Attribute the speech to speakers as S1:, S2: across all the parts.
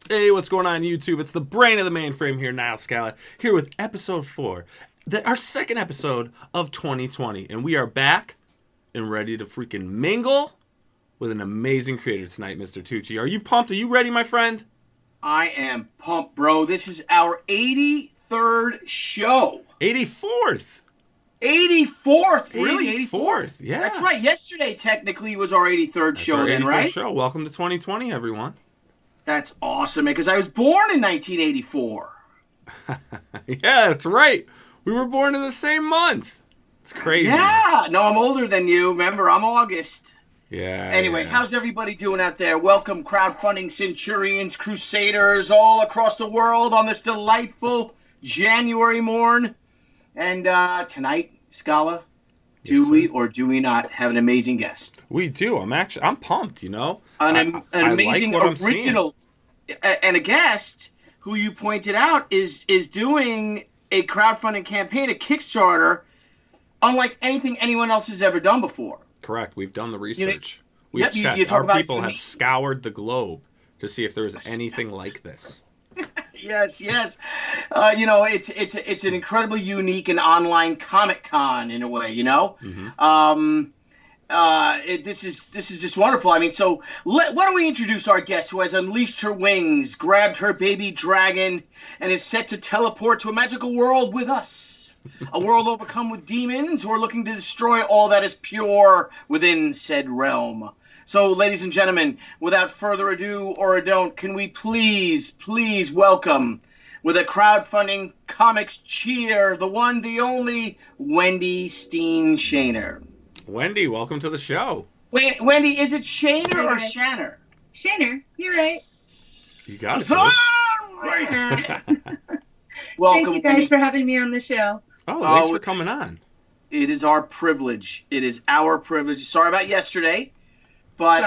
S1: Hey, what's going on YouTube? It's the brain of the mainframe here, Nile Scala, here with episode 4, our second episode of 2020. And we are back and ready to freaking mingle with an amazing creator tonight, Mr. Tucci. Are you pumped? Are you ready, my friend?
S2: I am pumped, bro. This is our 83rd show.
S1: 84th.
S2: 84th? Really?
S1: 84th, yeah.
S2: That's right. Yesterday, technically, was our 83rd show,
S1: our
S2: then,
S1: 83rd
S2: right?
S1: show. Welcome to 2020, everyone.
S2: That's awesome, man, because I was born in 1984.
S1: Yeah, that's right. We were born in the same month. It's crazy.
S2: Yeah. No, I'm older than you. Remember, I'm August.
S1: Yeah.
S2: Anyway,
S1: yeah.
S2: How's everybody doing out there? Welcome, crowdfunding centurions, crusaders, all across the world on this delightful January morn. And tonight, Scala, do we or do we not have an amazing guest?
S1: We do. I'm pumped, you know.
S2: An amazing
S1: like
S2: original and a guest who you pointed out is doing a crowdfunding campaign, a Kickstarter, unlike anything anyone else has ever done before.
S1: Correct. We've done the research.
S2: We've
S1: checked. Our people have scoured the globe to see if there is anything like this.
S2: Yes. It's an incredibly unique and online Comic-Con in a way, you know.
S1: Mm-hmm.
S2: This is just wonderful. I mean, so why don't we introduce our guest who has unleashed her wings, grabbed her baby dragon, and is set to teleport to a magical world with us. A world overcome with demons who are looking to destroy all that is pure within said realm. So, ladies and gentlemen, without further ado or don't, can we please welcome, with a crowdfunding comics cheer, the one, the only, Wendy Steen Shaner.
S1: Wendy, welcome to the show.
S2: Wait, Wendy, is it Shaner or Shanner?
S3: Shaner, you're right.
S1: You got it.
S2: Right. Welcome,
S3: Thank you guys
S2: Wendy.
S3: for having me on the show.
S1: Oh, thanks for coming on.
S2: It is our privilege. It is our privilege. Sorry about yesterday, but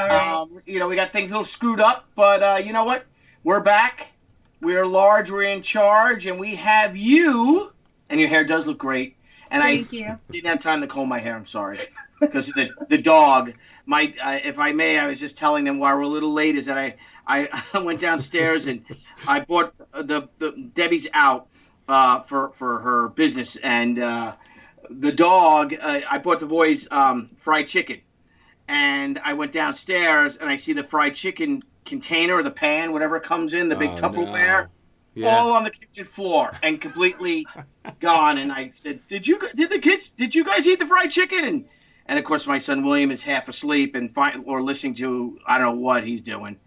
S2: we got things a little screwed up. But you know what? We're back. We're large. We're in charge, and we have you. And your hair does look great. And
S3: Thank you.
S2: Didn't have time to comb my hair. I'm sorry, because the dog. If I may, I was just telling them while we're a little late is that I went downstairs and I bought the Debbie's out for her business, and the dog. I bought the boys fried chicken, and I went downstairs and I see the fried chicken container or the pan, whatever it comes in, the big Tupperware.
S1: No. Yeah.
S2: All on the kitchen floor and completely gone. And I said, "Did you guys eat the fried chicken?" And of course, my son William is half asleep or listening to I don't know what he's doing.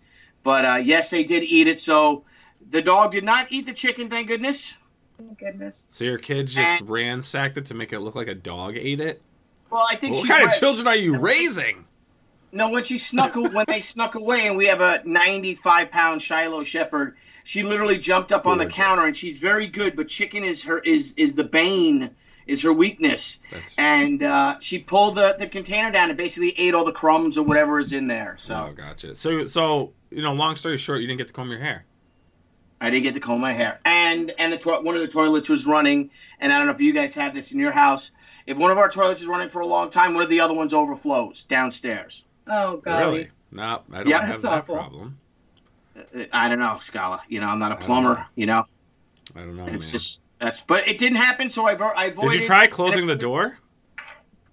S2: But yes, they did eat it. So the dog did not eat the chicken, thank goodness.
S3: Thank goodness.
S1: So your kids just ransacked it to make it look like a dog ate it?
S2: Well, I think
S1: what kind of children are you raising?
S2: No, when they snuck away, and we have a 95-pound Shiloh Shepherd. She literally jumped up on the counter, and she's very good, but chicken is the bane, is her weakness. And she pulled the container down and basically ate all the crumbs or whatever is in there. So.
S1: Oh, gotcha. So long story short, you didn't get to comb your hair.
S2: I didn't get to comb my hair, and one of the toilets was running, and I don't know if you guys have this in your house. If one of our toilets is running for a long time, one of the other ones overflows downstairs.
S3: Oh, God.
S1: Really? No, I don't have that problem.
S2: I don't know, Scala. I'm not a plumber.
S1: I don't know.
S2: It's man. But it didn't happen, so I avoided.
S1: Did you try closing the door?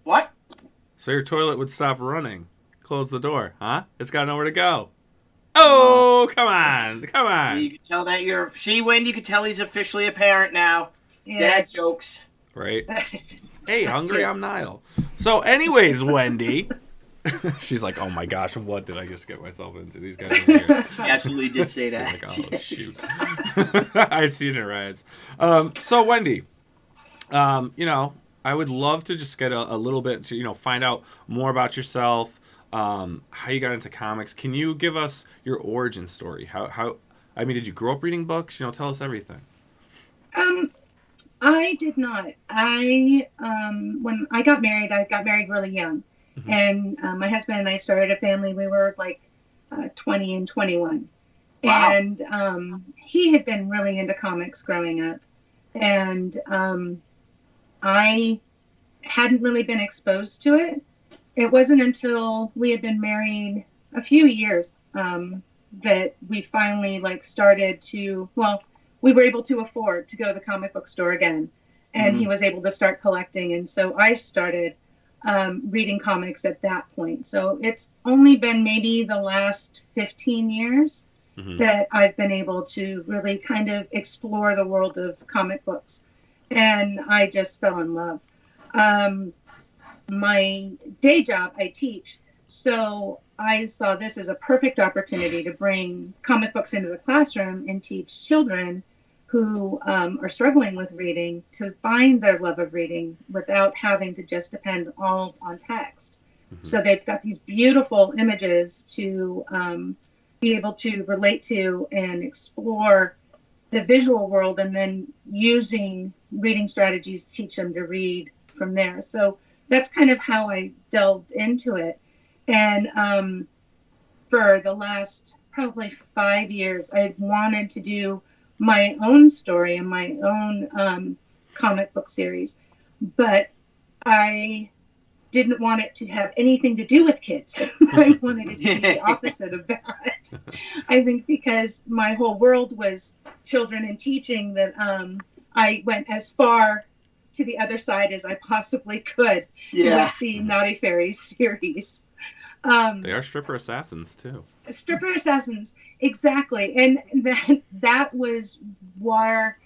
S2: What?
S1: So your toilet would stop running. Close the door, huh? It's got nowhere to go. Oh, come on.
S2: You can tell that Wendy, you can tell he's officially a parent now.
S3: Yes.
S2: Dad jokes.
S1: Right. Hey, hungry, I'm Nile. So anyways, Wendy. She's like, oh my gosh, what did I just get myself into? These guys over here.
S2: She absolutely did say that.
S1: She's like, oh, shoot. I've seen her eyes. So, Wendy, I would love to just get a little bit to, find out more about yourself, how you got into comics. Can you give us your origin story? Did you grow up reading books? Tell us everything.
S3: I did not. When I got married really young. Mm-hmm. And my husband and I started a family. We were like 20 and 21.
S2: Wow.
S3: And he had been really into comics growing up. And I hadn't really been exposed to it. It wasn't until we had been married a few years that we finally like started to, well, we were able to afford to go to the comic book store again, and he was able to start collecting. And so I started reading comics at that point. So it's only been maybe the last 15 years that I've been able to really kind of explore the world of comic books. And I just fell in love. My day job, I teach. So I saw this as a perfect opportunity to bring comic books into the classroom and teach children who are struggling with reading to find their love of reading without having to just depend all on text. So they've got these beautiful images to be able to relate to and explore the visual world, and then using reading strategies to teach them to read from there. So that's kind of how I delved into it. And for the last probably 5 years, I wanted to do my own story and my own comic book series, but I didn't want it to have anything to do with kids. I wanted it to be the opposite of that. I think because my whole world was children and teaching, that I went as far to the other side as I possibly could with the Naughty Faeries series.
S1: They are stripper assassins too.
S3: Stripper assassins, exactly. And that was where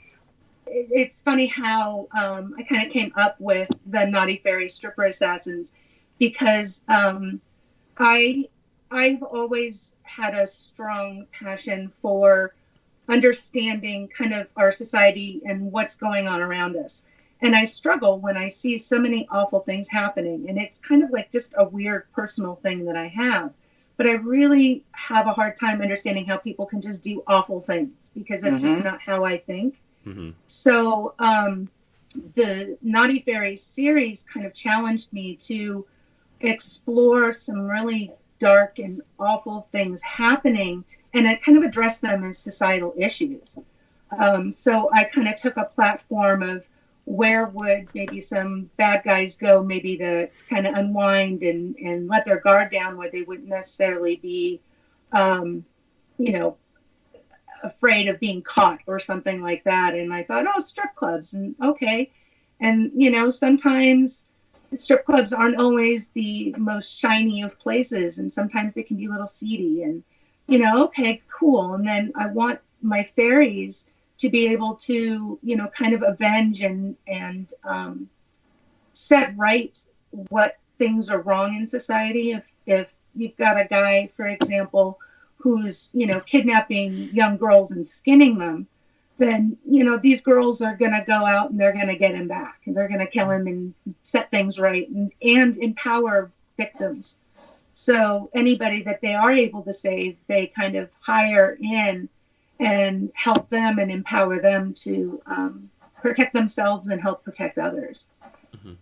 S3: it's funny how I kind of came up with the Naughty Faeries stripper assassins, because I've always had a strong passion for understanding kind of our society and what's going on around us. And I struggle when I see so many awful things happening. And it's kind of like just a weird personal thing that I have. But I really have a hard time understanding how people can just do awful things, because that's just not how I think. So the Naughty Faeries series kind of challenged me to explore some really dark and awful things happening, and I kind of address them as societal issues. So I kind of took a platform of where would maybe some bad guys go, maybe to kind of unwind and let their guard down, where they wouldn't necessarily be, afraid of being caught or something like that. And I thought, oh, strip clubs, and okay. And, sometimes strip clubs aren't always the most shiny of places, and sometimes they can be a little seedy, and, okay, cool. And then I want my fairies to be able to, kind of avenge and set right what things are wrong in society. If you've got a guy, for example, who's, kidnapping young girls and skinning them, then, these girls are going to go out and they're going to get him back, and they're going to kill him and set things right and empower victims. So anybody that they are able to save, they kind of hire in and help them and empower them to protect themselves and help protect others.
S1: Did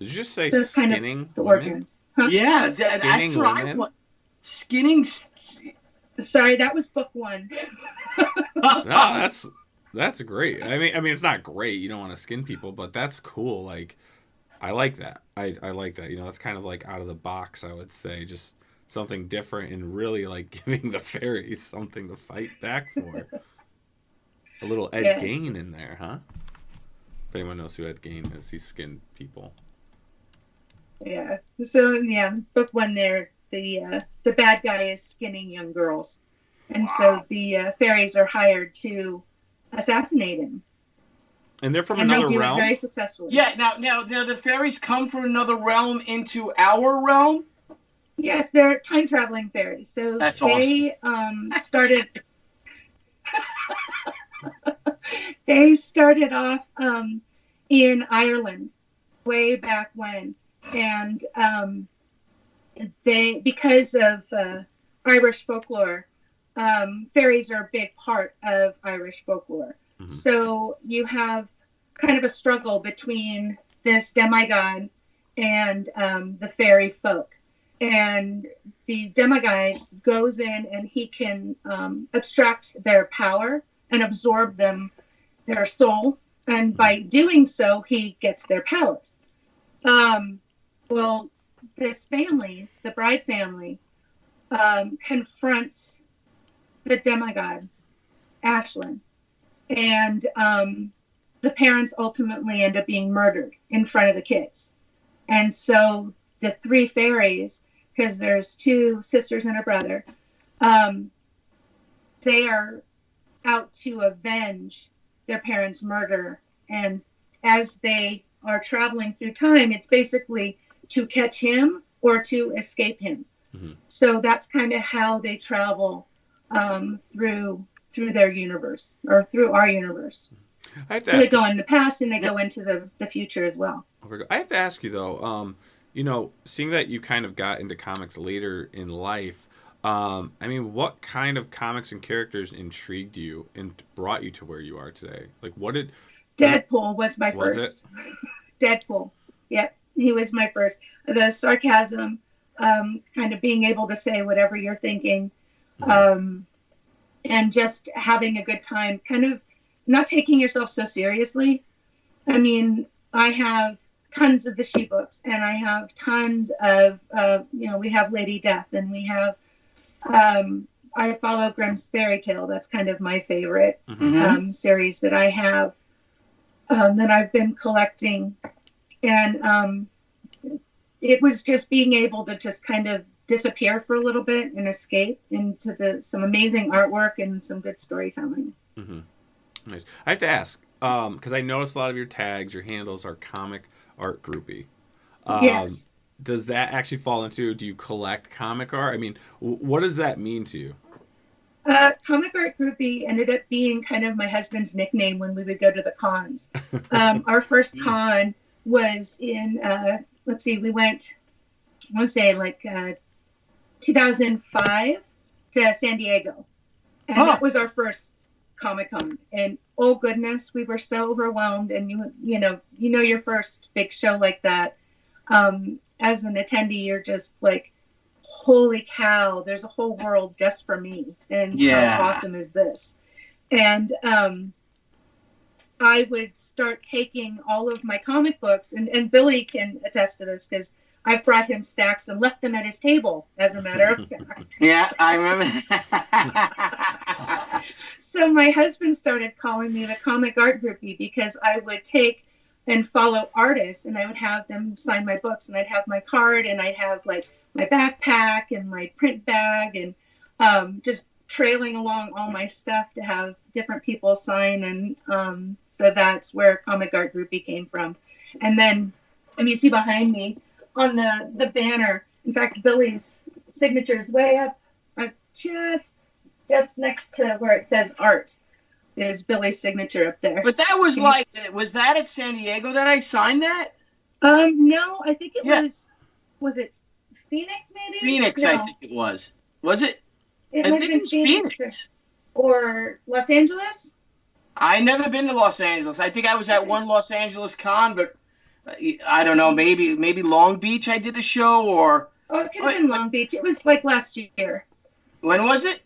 S1: you just say
S3: so
S1: skinning
S3: kind of the
S1: women?
S3: Origins. Huh?
S2: Yeah,
S1: Skinning
S2: that's what I
S1: women?
S2: want. Skinning.
S3: Sorry, that was book one.
S1: No, that's great. I mean, it's not great. You don't want to skin people, but that's cool. Like, I like that. I like that. That's kind of like out of the box, I would say. Just something different, and really like giving the fairies something to fight back for. A little Ed Gein in there, huh? If anyone knows who Ed Gein is, he skinned people.
S3: Yeah. So book one there, the bad guy is skinning young girls, and so the fairies are hired to assassinate him.
S1: And they're from
S3: and
S1: another
S3: they do
S1: realm.
S3: It very successfully.
S2: Yeah. Now the fairies come from another realm into our realm.
S3: Yes, they're time traveling fairies. So
S2: that's
S3: they
S2: awesome.
S3: Started. They started off in Ireland way back when, and they, because of Irish folklore, fairies are a big part of Irish folklore. So you have kind of a struggle between this demigod and the fairy folk. And the demigod goes in and he can abstract their power and absorb their soul. And by doing so, he gets their powers. Well, this family, the bride family, confronts the demigod, Ashlyn. And the parents ultimately end up being murdered in front of the kids. And so the three fairies, because there's two sisters and a brother, they are out to avenge their parents' murder. And as they are traveling through time, it's basically to catch him or to escape him. Mm-hmm. So that's kind of how they travel through their universe, or through our universe. So they go in the past and they go into the future as well.
S1: I have to ask you though, seeing that you kind of got into comics later in life, what kind of comics and characters intrigued you and brought you to where you are today? Like, what did...
S3: Deadpool was my first. Deadpool. Yeah, he was my first. The sarcasm, kind of being able to say whatever you're thinking, and just having a good time, kind of not taking yourself so seriously. I mean, I have tons of the She books, and I have tons of, we have Lady Death, and we have, I follow Grimm's Fairy Tale. That's kind of my favorite series that I have, that I've been collecting. And it was just being able to just kind of disappear for a little bit and escape into some amazing artwork and some good storytelling.
S1: Mm-hmm. Nice. I have to ask, because I noticed a lot of your tags, your handles are comic art groupie.
S3: Yes.
S1: Does that actually fall into, do you collect comic art? I mean, what does that mean to you?
S3: Comic art groupie ended up being kind of my husband's nickname when we would go to the cons. Our first con was in, we went, I want to say 2005 to San Diego. And that was our first Comic-Con. And oh goodness, we were so overwhelmed. And you know your first big show like that. As an attendee, you're just like, holy cow, there's a whole world just for me. And how awesome is this? And I would start taking all of my comic books, and Billy can attest to this because I've brought him stacks and left them at his table, as a matter of fact.
S2: Yeah, I remember.
S3: So my husband started calling me the comic art groupie because I would take and follow artists, and I would have them sign my books, and I'd have my card, and I'd have like my backpack and my print bag, and just trailing along all my stuff to have different people sign. And so that's where comic art groupie came from. And then, you see behind me on the banner, in fact, Billy's signature is way up, just next to where it says art is Billy's signature up there.
S2: But that was was that at San Diego that I signed that?
S3: No, I think it was it Phoenix maybe?
S2: Phoenix, no. I think it was. Was it?
S3: I think it was Phoenix. Or Los Angeles?
S2: I never been to Los Angeles. I think I was at one Los Angeles con, but I don't know, maybe Long Beach I did a show, or...
S3: Oh, it could have been Long Beach. It was like last year.
S2: When was it?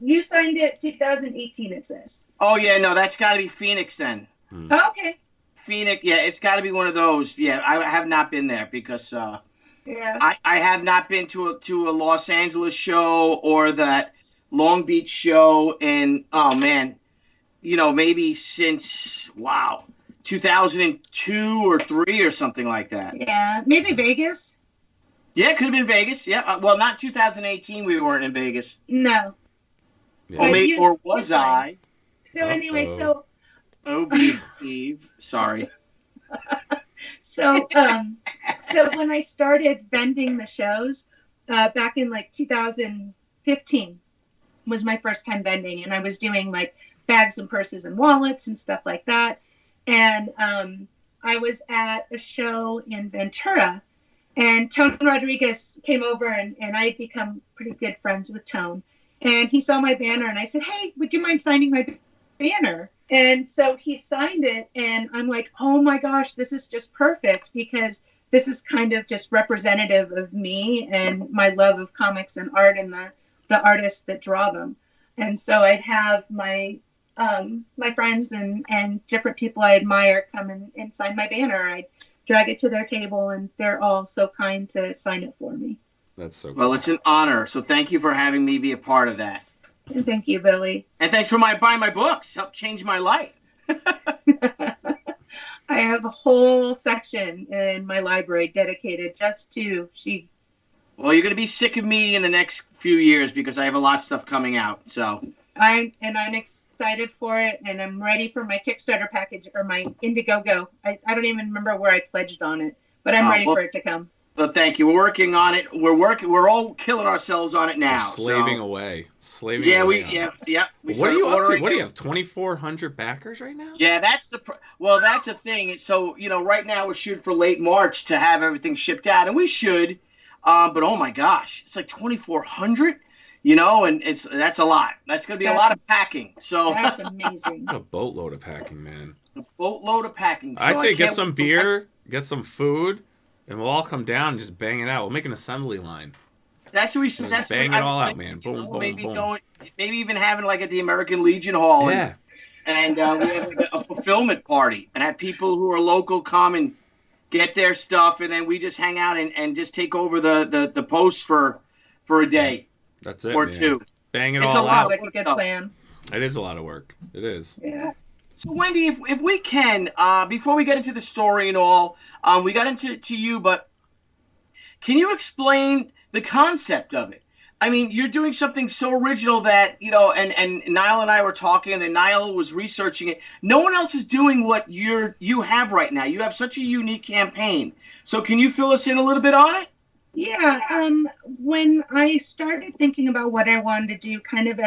S3: You signed it 2018, it says.
S2: Oh, yeah, no, that's got to be Phoenix then.
S3: Oh, okay.
S2: Phoenix, yeah, it's got to be one of those. Yeah, I have not been there because I have not been to a Los Angeles show or that Long Beach show, and oh man, maybe since 2002 or 3 or something like that.
S3: Yeah, maybe Vegas.
S2: Yeah, it could have been Vegas. Yeah, well, not 2018. We weren't in Vegas.
S3: No.
S2: Yeah. Or was I?
S3: So anyway, so.
S2: Oh, Steve. Sorry.
S3: So when I started vending the shows, back in 2015 was my first time vending, and I was doing bags and purses and wallets and stuff like that. And I was at a show in Ventura, and Tone Rodriguez came over, and I had become pretty good friends with Tone. And he saw my banner, and I said, hey, would you mind signing my banner? And so he signed it, and I'm like, oh my gosh, this is just perfect, because this is kind of just representative of me and my love of comics and art and the artists that draw them. And so I'd have my friends and different people I admire come and sign my banner. I'd drag it to their table, and they're all so kind to sign it for me.
S1: That's so cool.
S2: Well, it's an honor. So thank you for having me be a part of that.
S3: Thank you, Billy.
S2: And thanks for buying my books. Helped change my life.
S3: I have a whole section in my library dedicated just to she.
S2: Well, you're going to be sick of me in the next few years because I have a lot of stuff coming out. So
S3: I'm excited for it, and I'm ready for my Kickstarter package or my Indiegogo. I don't even remember where I pledged on it, but I'm ready for it to come.
S2: Well, thank you. We're working on it. We're all killing ourselves on it now.
S1: Slaving away.
S2: What are you
S1: up to? What do you have? 2,400 backers right now?
S2: Yeah, that's the thing. So right now we're shooting for late March to have everything shipped out, and we should. But oh my gosh, it's like 2,400. And that's a lot. That's going to be a lot of packing. So
S3: that's amazing.
S1: A boatload of packing, man.
S2: A boatload of packing. So
S1: I say get some beer, get some food, and we'll all come down and just bang it out. We'll make an assembly line.
S2: That's what we said. That's
S1: bang
S2: what
S1: it all out,
S2: thinking,
S1: man. Boom, boom, boom.
S2: Maybe even having like at the American Legion Hall.
S1: Yeah.
S2: And we have like a fulfillment party and have people who are local come and get their stuff, and then we just hang out and just take over the post for a day.
S1: That's it,
S2: or
S1: man.
S2: two.
S1: Bang it all out.
S3: Like a good plan.
S1: It is a lot of work. It is.
S3: Yeah.
S2: So Wendy, if we can, before we get into the story and all, we got into you, but can you explain the concept of it? I mean, you're doing something so original that, and Nile and I were talking, and then Nile was researching it. No one else is doing what you have right now. You have such a unique campaign. So can you fill us in a little bit on it?
S3: Yeah. When I started thinking about what I wanted to do, kind of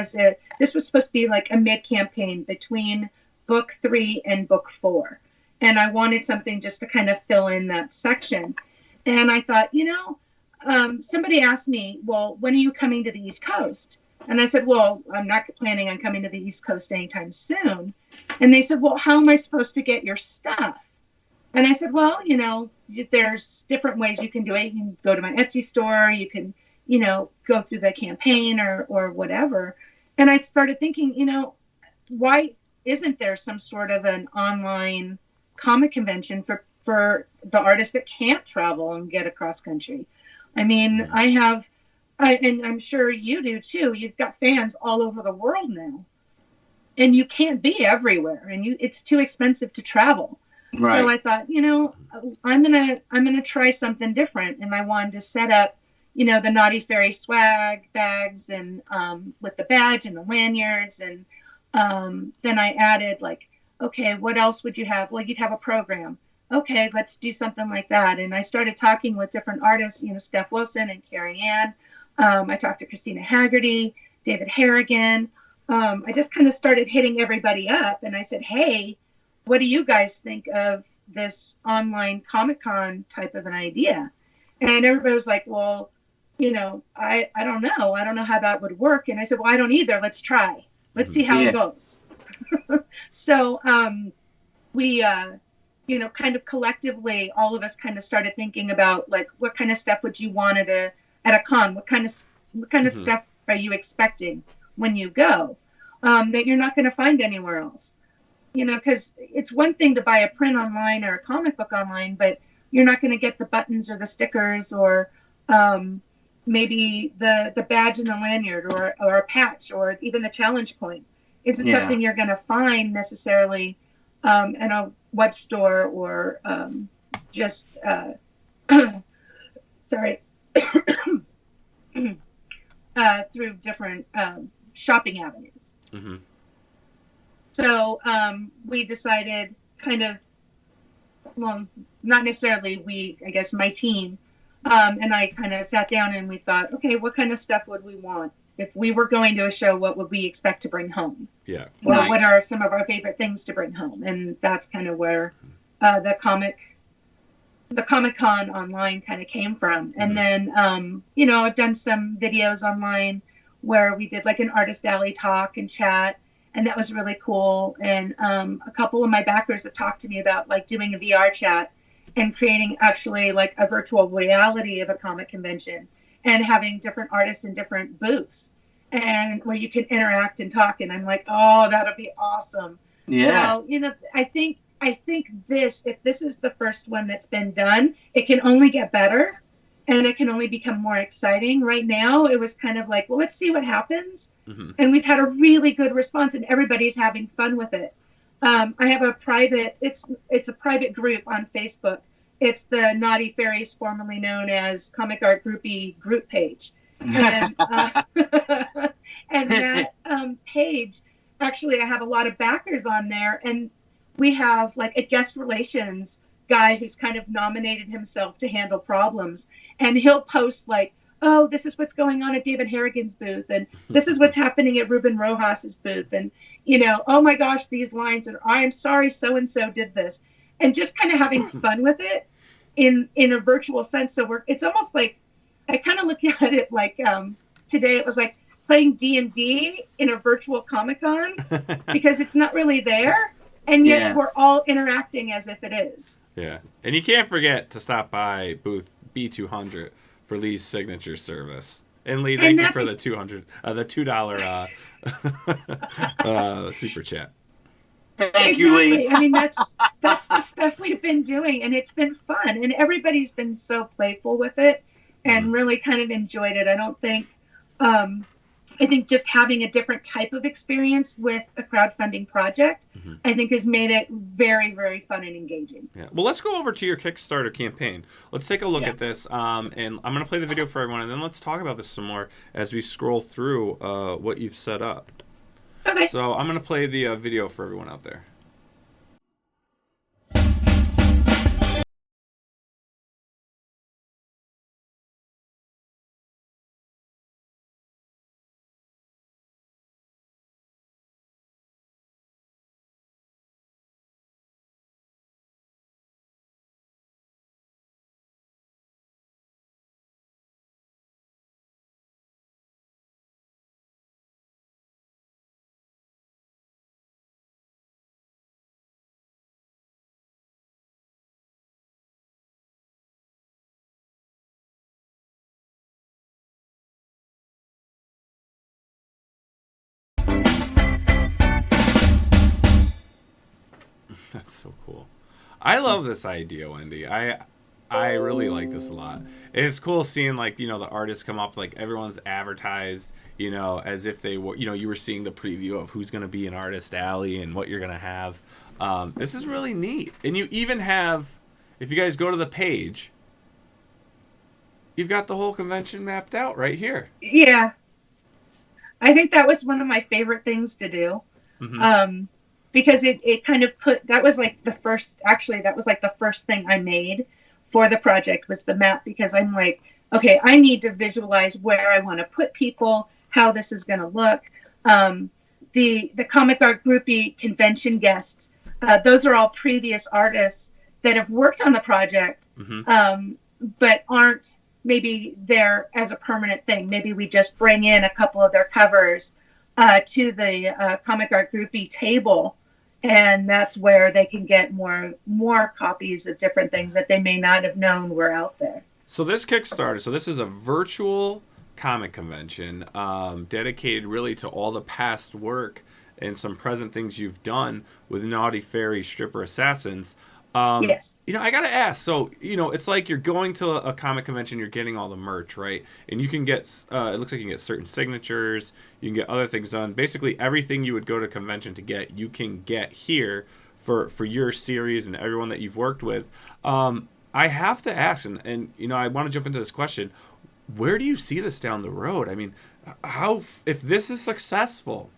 S3: this was supposed to be like a mid-campaign between book 3 and book 4. And I wanted something just to kind of fill in that section. And I thought, somebody asked me, well, when are you coming to the East Coast? And I said, well, I'm not planning on coming to the East Coast anytime soon. And they said, well, how am I supposed to get your stuff? And I said, well, there's different ways you can do it. You can go to my Etsy store. You can, go through the campaign or whatever. And I started thinking, why isn't there some sort of an online comic convention for the artists that can't travel and get across country? I mean, and I'm sure you do too. You've got fans all over the world now, and you can't be everywhere, and it's too expensive to travel. Right. So I thought, I'm gonna try something different, and I wanted to set up, the Naughty Fairy swag bags and with the badge and the lanyards, and then I added okay, what else would you have? Well, you'd have a program. Okay, let's do something like that. And I started talking with different artists, Steph Wilson and Carrie Ann. I talked to Christina Haggerty, David Harrigan. I just kind of started hitting everybody up, and I said, hey, what do you guys think of this online Comic-Con type of an idea? And everybody was like, well, I don't know. I don't know how that would work. And I said, well, I don't either. Let's try. Let's see how it goes. So we, kind of collectively, all of us kind of started thinking about what kind of stuff would you want at a con? What kind of stuff are you expecting when you go that you're not going to find anywhere else? Because it's one thing to buy a print online or a comic book online, but you're not going to get the buttons or the stickers or maybe the badge and the lanyard or a patch or even the challenge point. Isn't something you're going to find necessarily in a web store or just sorry through different shopping avenues. Mm-hmm. So we decided not necessarily I guess my team and I kind of sat down and we thought, okay, what kind of stuff would we want? If we were going to a show, what would we expect to bring home? Yeah. Or nice. What are some of our favorite things to bring home? And that's kind of where the Comic-Con online kind of came from. And then, I've done some videos online where we did an artist alley talk and chat. And that was really cool. And a couple of my backers have talked to me about doing a VR chat and creating actually a virtual reality of a comic convention and having different artists in different booths and where you can interact and talk. And I'm like, oh, that'll be awesome. Yeah. So, I think if this is the first one that's been done, it can only get better. and it can only become more exciting. Right now, it was kind of like, well, let's see what happens.
S1: Mm-hmm.
S3: And we've had a really good response, and everybody's having fun with it. I have a private, it's a private group on Facebook. It's the Naughty Faeries, formerly known as Comic Art Groupie group page. And, and that page, actually, I have a lot of backers on there, and we have like a guest relations guy who's kind of nominated himself to handle problems, and he'll post like, oh, this is what's going on at David Harrigan's booth, and this is what's happening at Ruben Rojas's booth, and oh my gosh, these lines, and I'm sorry so and so did this, and just kind of having fun with it in a virtual sense. So it's almost like, I kind of look at it like today it was like playing D&D in a virtual Comic-Con, because it's not really there, and yet we're all interacting as if it is.
S1: Yeah, and you can't forget to stop by booth B200 for Lee's signature service. And Lee, thank you for the $2 super chat.
S2: Thank you, Lee.
S3: I mean, that's the stuff we've been doing, and it's been fun, and everybody's been so playful with it, and really kind of enjoyed it. I think just having a different type of experience with a crowdfunding project, I think has made it very, very fun and engaging.
S1: Yeah. Well, let's go over to your Kickstarter campaign. Let's take a look at this, and I'm going to play the video for everyone, and then let's talk about this some more as we scroll through what you've set up.
S3: Okay.
S1: So I'm going to play the video for everyone out there. That's so cool. I love this idea, Wendy. I really like this a lot. It's cool seeing the artists come up, like everyone's advertised, as if they were, you were seeing the preview of who's going to be in Artist Alley and what you're going to have. This is really neat. And you even have, if you guys go to the page, you've got the whole convention mapped out right here.
S3: Yeah. I think that was one of my favorite things to do. Because it kind of that was like the first thing I made for the project, was the map, because I'm like, okay, I need to visualize where I want to put people, how this is going to look. The Comic Art Groupie convention guests, those are all previous artists that have worked on the project, but aren't maybe there as a permanent thing. Maybe we just bring in a couple of their covers to the Comic Art Groupie table, and that's where they can get more copies of different things that they may not have known were out there.
S1: So this Kickstarter, this is a virtual comic convention dedicated really to all the past work and some present things you've done with Naughty Fairy Stripper Assassins.
S3: Yes.
S1: I gotta ask. So, it's like you're going to a comic convention, you're getting all the merch, right? And you can get, it looks like you can get certain signatures, you can get other things done. Basically, everything you would go to a convention to get, you can get here for your series and everyone that you've worked with. I have to ask, and I want to jump into this question. Where do you see this down the road? I mean, if this is successful,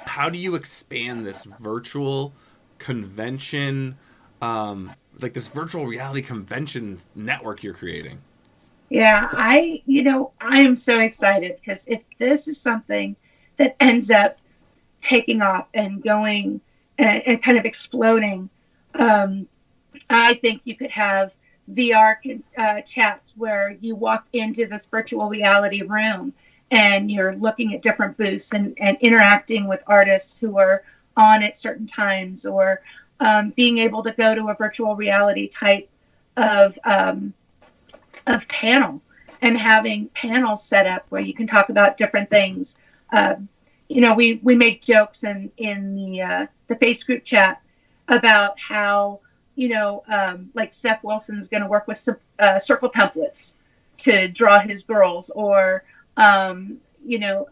S1: how do you expand this virtual convention, like this virtual reality convention network you're creating?
S3: Yeah, I am so excited, because if this is something that ends up taking off and going and kind of exploding, I think you could have VR chats where you walk into this virtual reality room and you're looking at different booths and interacting with artists who are on at certain times, or being able to go to a virtual reality type of panel and having panels set up where you can talk about different things. We make jokes in the Face group chat about how like Seth Wilson's going to work with circle templates to draw his girls, or you know,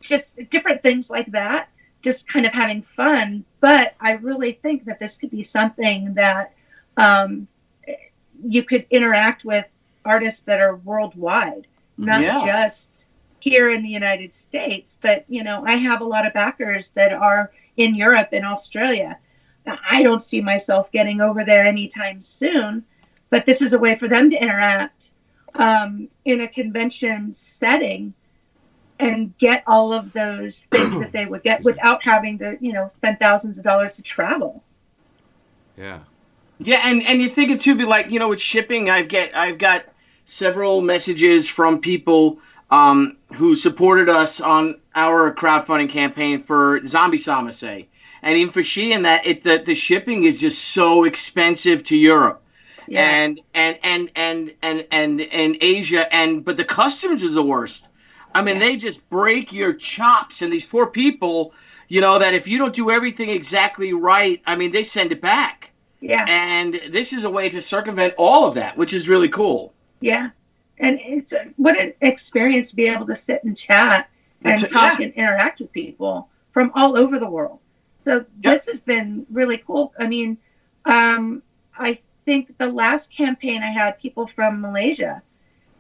S3: just different things like that, just kind of having fun. But I really think that this could be something that you could interact with artists that are worldwide, not just here in the United States. But, you know, I have a lot of backers that are in Europe and Australia. Now, I don't see myself getting over there anytime soon, but this is a way for them to interact in a convention setting and get all of those things that they would get without having to, you know, spend thousands of dollars to travel.
S1: Yeah.
S2: Yeah, and you think it too, be like, you know, with shipping, I've got several messages from people who supported us on our crowdfunding campaign for Zombie Sama, say, and even for she, and that the shipping is just so expensive to Europe. Yeah. and Asia, but the customs is the worst. I mean, they just break your chops, and these poor people, you know, that if you don't do everything exactly right, I mean, they send it back. Yeah. And this is a way to circumvent all of that, which is really cool.
S3: Yeah. And it's what an experience to be able to sit and chat and talk and interact with people from all over the world. So this has been really cool. I mean, I think the last campaign I had people from Malaysia,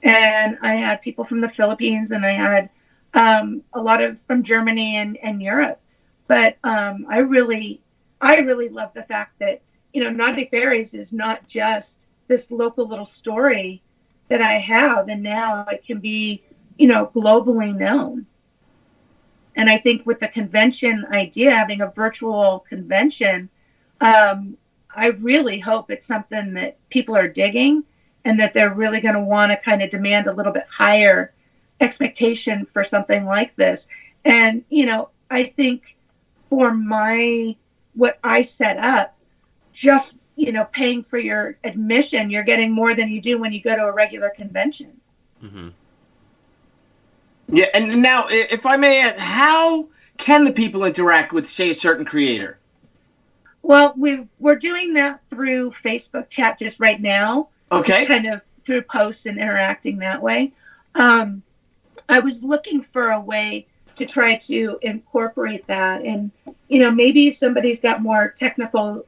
S3: and I had people from the Philippines, and I had a lot of from Germany and Europe. But I really love the fact that, you know, Naughty Faeries is not just this local little story that I have, and now it can be, you know, globally known. And I think with the convention idea, having a virtual convention, I really hope it's something that people are digging, and that they're really going to want to kind of demand a little bit higher expectation for something like this. And, you know, I think for what I set up, just, you know, paying for your admission, you're getting more than you do when you go to a regular convention.
S1: Mm-hmm.
S2: Yeah, and now, if I may add, how can the people interact with, say, a certain creator?
S3: Well, we're doing that through Facebook chat just right now.
S2: Okay.
S3: Just kind of through posts and interacting that way. I was looking for a way to try to incorporate that, and, you know, maybe somebody's got more technical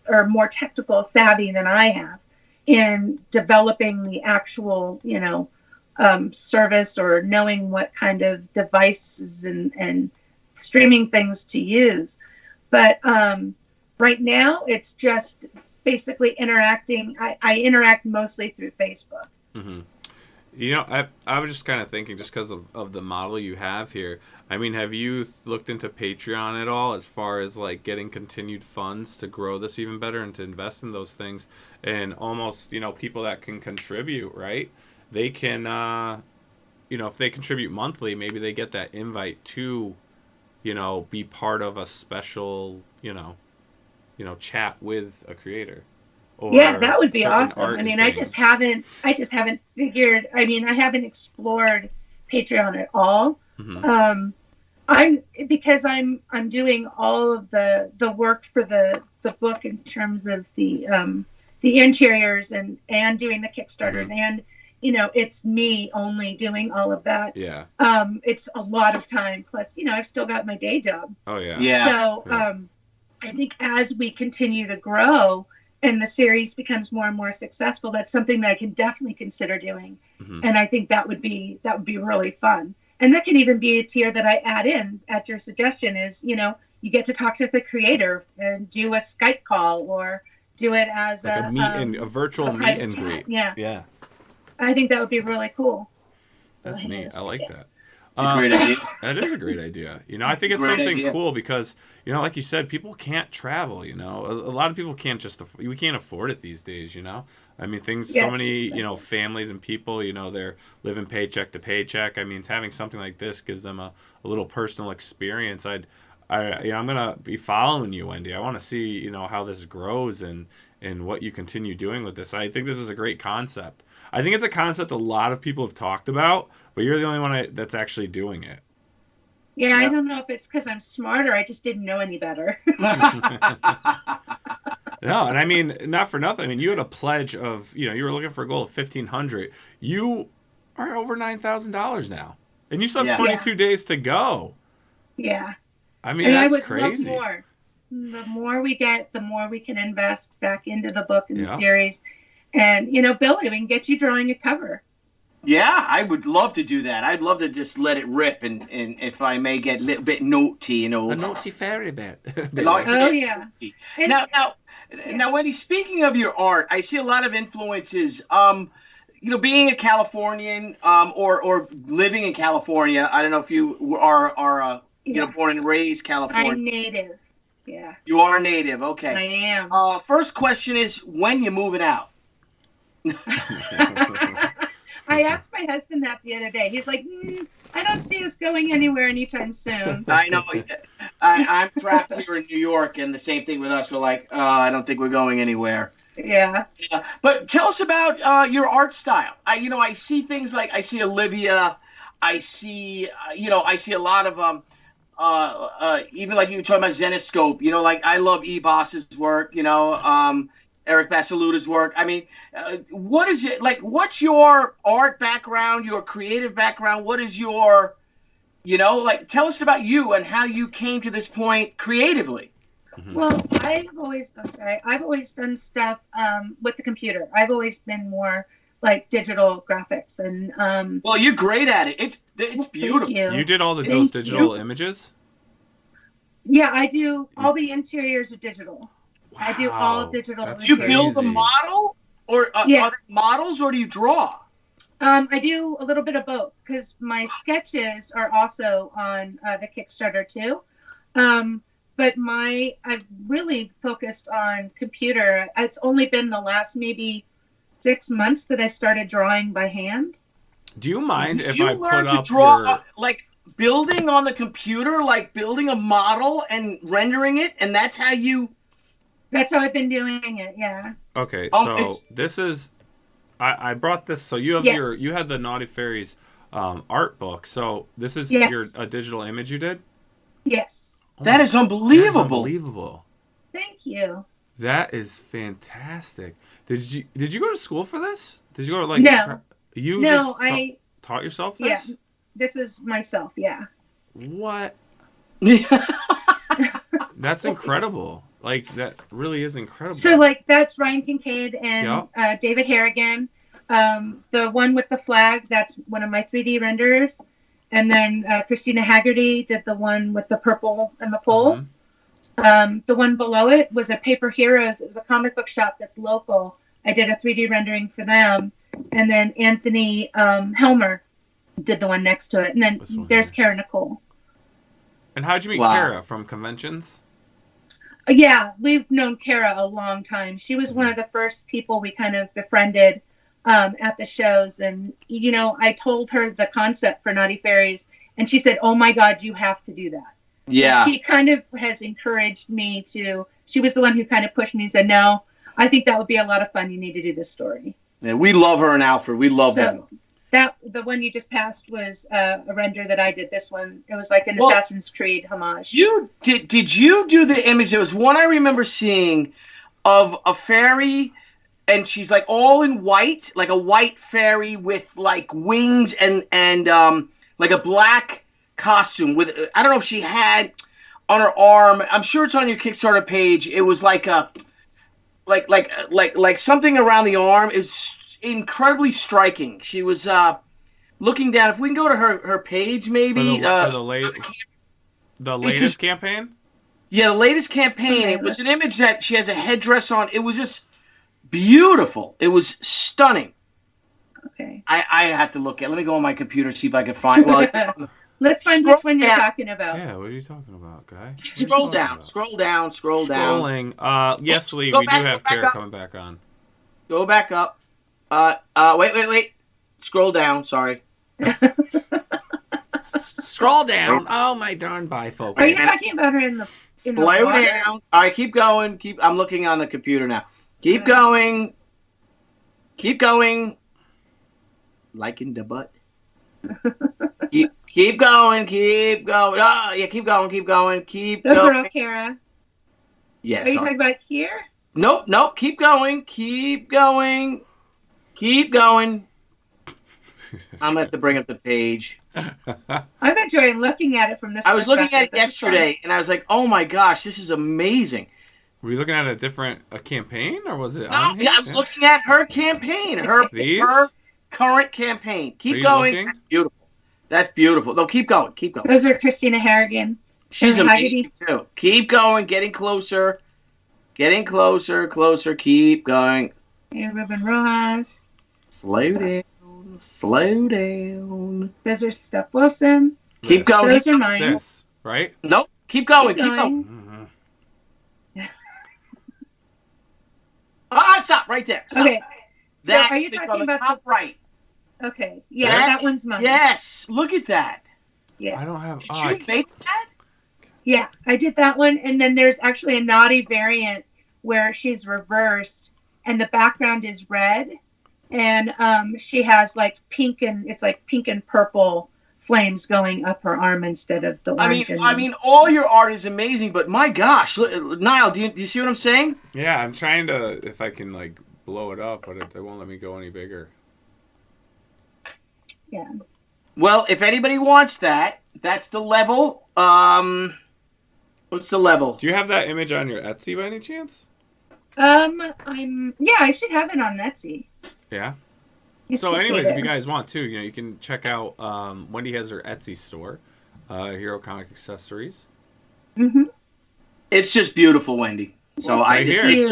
S3: savvy than I have in developing the actual, you know, service, or knowing what kind of devices and streaming things to use. But right now, it's just basically interacting. I interact mostly through Facebook.
S1: Mm-hmm. You know, I was just kind of thinking, just because of the model you have here. I mean, have you looked into Patreon at all, as far as like getting continued funds to grow this even better and to invest in those things? And almost, you know, people that can contribute, right? They can, you know, if they contribute monthly, maybe they get that invite to, you know, be part of a special, you know, chat with a creator.
S3: Yeah, that would be awesome. I mean, I just haven't figured. I mean, I haven't explored Patreon at all. Mm-hmm. Because I'm doing all of the work for the book in terms of the interiors and doing the Kickstarters, mm-hmm. and, you know, it's me only doing all of that.
S1: Yeah.
S3: It's a lot of time. Plus, you know, I've still got my day job.
S1: Oh yeah.
S2: Yeah.
S3: So I think as we continue to grow and the series becomes more and more successful, that's something that I can definitely consider doing. Mm-hmm. And I think that would be really fun. And that can even be a tier that I add in at your suggestion, is, you know, you get to talk to the creator and do a Skype call, or do it as
S1: like a virtual meet and greet.
S3: Yeah.
S1: Yeah.
S3: I think that would be really cool.
S1: That's neat. I like that.
S2: It's a great idea.
S1: That is a great idea. You know, I think it's something cool because, you know, like you said, people can't travel, you know. A lot of people can't we can't afford it these days, you know. I mean, so many, you know, families and people, you know, they're living paycheck to paycheck. I mean, having something like this gives them a little personal experience. I'm going to be following you, Wendy. I want to see, you know, how this grows and what you continue doing with this. I think this is a great concept. I think it's a concept a lot of people have talked about, but you're the only one that's actually doing it.
S3: Yeah, I don't know if it's because I'm smarter. I just didn't know any better.
S1: No, and I mean, not for nothing. I mean, you had a pledge of, you know, you were looking for a goal of 1,500. You are over $9,000 now, and you still have
S2: Yeah.
S1: 22 days to go.
S3: Yeah.
S1: I mean,
S3: And I
S1: that's
S3: would
S1: crazy.
S3: love more. The more we get, the more we can invest back into the book and
S1: Yeah.
S3: the series. And, Billy, we can get you drawing a cover.
S2: Yeah, I would love to do that. I'd love to just let it rip, and if I may get a little bit naughty,
S1: A naughty fairy bit.
S2: Like
S3: Oh,
S2: to get
S3: yeah.
S2: naughty.
S3: And-
S2: Now, Wendy, speaking of your art, I see a lot of influences. Being a Californian, or living in California. I don't know if you are born and raised California.
S3: I'm native. Yeah.
S2: You are native. Okay.
S3: I am.
S2: First question is, when you moving out?
S3: I asked my husband that the other day. He's like, I don't see us going anywhere anytime soon.
S2: I know. I'm trapped here in New York, and the same thing with us. We're like, I don't think we're going anywhere.
S3: Yeah.
S2: But tell us about your art style. I see things like, I see Olivia. I see a lot of even like you were talking about Zenoscope. Like I love E-Boss's work. Eric Basaluta's work. I mean, what is it like? What's your art background? Your creative background? What is your, tell us about you and how you came to this point creatively.
S3: Well, I've always done stuff with the computer. I've always been more like digital graphics, and
S2: well, you're great at it. It's beautiful.
S1: You did all those digital images?
S3: Yeah, I do. All the interiors are digital.
S1: Wow,
S3: I do all digital.
S1: that's
S2: Do you
S3: interiors.
S2: build a model, or
S3: Yeah.
S2: are they models, or do you draw?
S3: I do a little bit of both because my sketches are also on the Kickstarter too. But I've really focused on computer. It's only been the last maybe 6 months that I started drawing by hand.
S1: Do you mind if
S2: you
S1: I
S2: learn
S1: put
S2: to
S1: up
S2: draw
S1: your...
S2: like building on the computer, like building a model and rendering it, and that's how you...
S3: That's how I've been doing it. Yeah.
S1: Okay,
S2: Oh,
S1: so
S2: it's-
S1: this is... I brought this... So you have
S3: Yes.
S1: you had the Naughty Fairies art book. So this is
S3: Yes.
S1: a digital image you did?
S3: Yes.
S1: Oh
S2: That
S1: my-
S2: is unbelievable.
S1: That is unbelievable.
S3: Thank you.
S1: That is fantastic. Did you go to school for this? Did you go to like...
S3: No.
S1: You
S3: No,
S1: just taught yourself this?
S3: Yeah. This is myself. Yeah.
S1: What? That's incredible. Like, that really is incredible.
S3: So like that's Ryan Kincaid and David Harrigan. The one with the flag, that's one of my 3D renders. And then Christina Haggerty did the one with the purple and the pole.
S1: Mhm.
S3: The one below it was a Paper Heroes. It was a comic book shop that's local. I did a 3D rendering for them. And then Anthony Helmer did the one next to it. And then
S1: This one
S3: there's
S1: here.
S3: Kara Nicole.
S1: And how'd you meet
S2: Wow.
S1: Kara? From conventions?
S3: Yeah, we've known Kara a long time. She was one of the first people we kind of befriended at the shows. And, I told her the concept for Naughty Fairies, and she said, oh, my God, you have to do that.
S2: Yeah.
S3: She kind of has encouraged me to, she was the one who kind of pushed me and said, no, I think that would be a lot of fun. You need to do this story.
S2: Yeah, we love her and Alfred. We love them.
S3: The one you just passed was a render that I did. This one, it was like an
S2: Well,
S3: Assassin's Creed homage.
S2: You did you do the image? There was one I remember seeing of a fairy, and she's like all in white, like a white fairy with like wings and like a black costume with, I don't know if she had on her arm. I'm sure it's on your Kickstarter page. It was like a like something around the arm. It was incredibly striking. She was looking down. If we can go to her page, maybe
S1: For the latest campaign?
S2: Yeah, the latest campaign.
S3: Okay,
S2: It was an image that she has a headdress on. It was just beautiful. It was stunning.
S3: Okay.
S2: I have to look at. Let me go on my computer see if I can find. Well,
S3: Let's find
S2: Scroll
S3: which one you're
S2: down.
S3: talking about.
S1: Yeah, what are you talking about, guy? What are you
S2: scroll
S1: talking
S2: down,
S1: about?
S2: scroll down, scroll down.
S1: Scrolling. Yes, Lee,
S2: Go
S1: we
S2: back-
S1: do have
S2: go back
S1: Kara
S2: up.
S1: coming back on.
S2: Go back up. Wait. Scroll down. Sorry.
S1: Scroll down. Oh, my darn bifocus.
S3: Are you talking about her in the
S2: Slow
S3: water?
S2: down. All right, keep going. I'm looking on the computer now. Keep going. Keep going. Liking the butt. keep going. Keep going. Oh, yeah, keep going. Keep going. Keep
S3: Those are
S2: going.
S3: all Kara.
S2: Yes.
S3: Are you talking about here?
S2: Nope. Keep going. Keep going. Keep going. I'm gonna have to bring up the page.
S3: I'm enjoying looking at it from this.
S2: I was looking at it
S3: perspective. This is fun.
S2: yesterday, and I was like, "Oh my gosh, this is amazing."
S1: Were you looking at a campaign, or was it
S2: No,
S1: on here?
S2: I was looking at her campaign, her current campaign. Keep going.
S1: Looking?
S2: That's beautiful. That's beautiful. No, keep going. Keep going.
S3: Those are Christina Harrigan.
S2: She's
S3: and
S2: amazing too. Keep going. Getting closer. Getting closer. Closer. Keep going.
S3: And Ruben Rojas.
S2: Slow down. Slow down.
S3: Those are Steph Wilson.
S2: Keep going.
S3: Those are mine.
S1: This, right?
S2: Nope. Keep going. Keep
S3: Keep
S2: going.
S3: going.
S2: Stop right there. Stop.
S3: Okay.
S2: That
S3: so are you
S2: is
S3: talking
S2: on the
S3: about
S2: top right.
S3: Okay. Yeah,
S2: Yes.
S3: that one's mine.
S2: Yes. Look at that.
S3: Yeah.
S1: I don't have.
S2: Did you make that?
S3: Yeah, I did that one, and then there's actually a naughty variant where she's reversed, and the background is red, and she has like pink and purple flames going up her arm instead of the orange.
S2: I mean, all your art is amazing, but my gosh, look, Nile, do you see what I'm saying?
S1: Yeah, I'm trying to, if I can like blow it up, but it won't let me go any bigger.
S3: Yeah.
S2: Well, if anybody wants that, that's the level. What's the level?
S1: Do you have that image on your Etsy by any chance?
S3: I should have it on Etsy.
S1: Yeah.
S3: It
S1: So
S3: should be
S1: anyways, if
S3: there.
S1: you guys want to, you can check out Wendy has her Etsy store, Hero Comic Accessories.
S3: Mm-hmm.
S2: It's just beautiful, Wendy. So
S1: Right here.
S2: it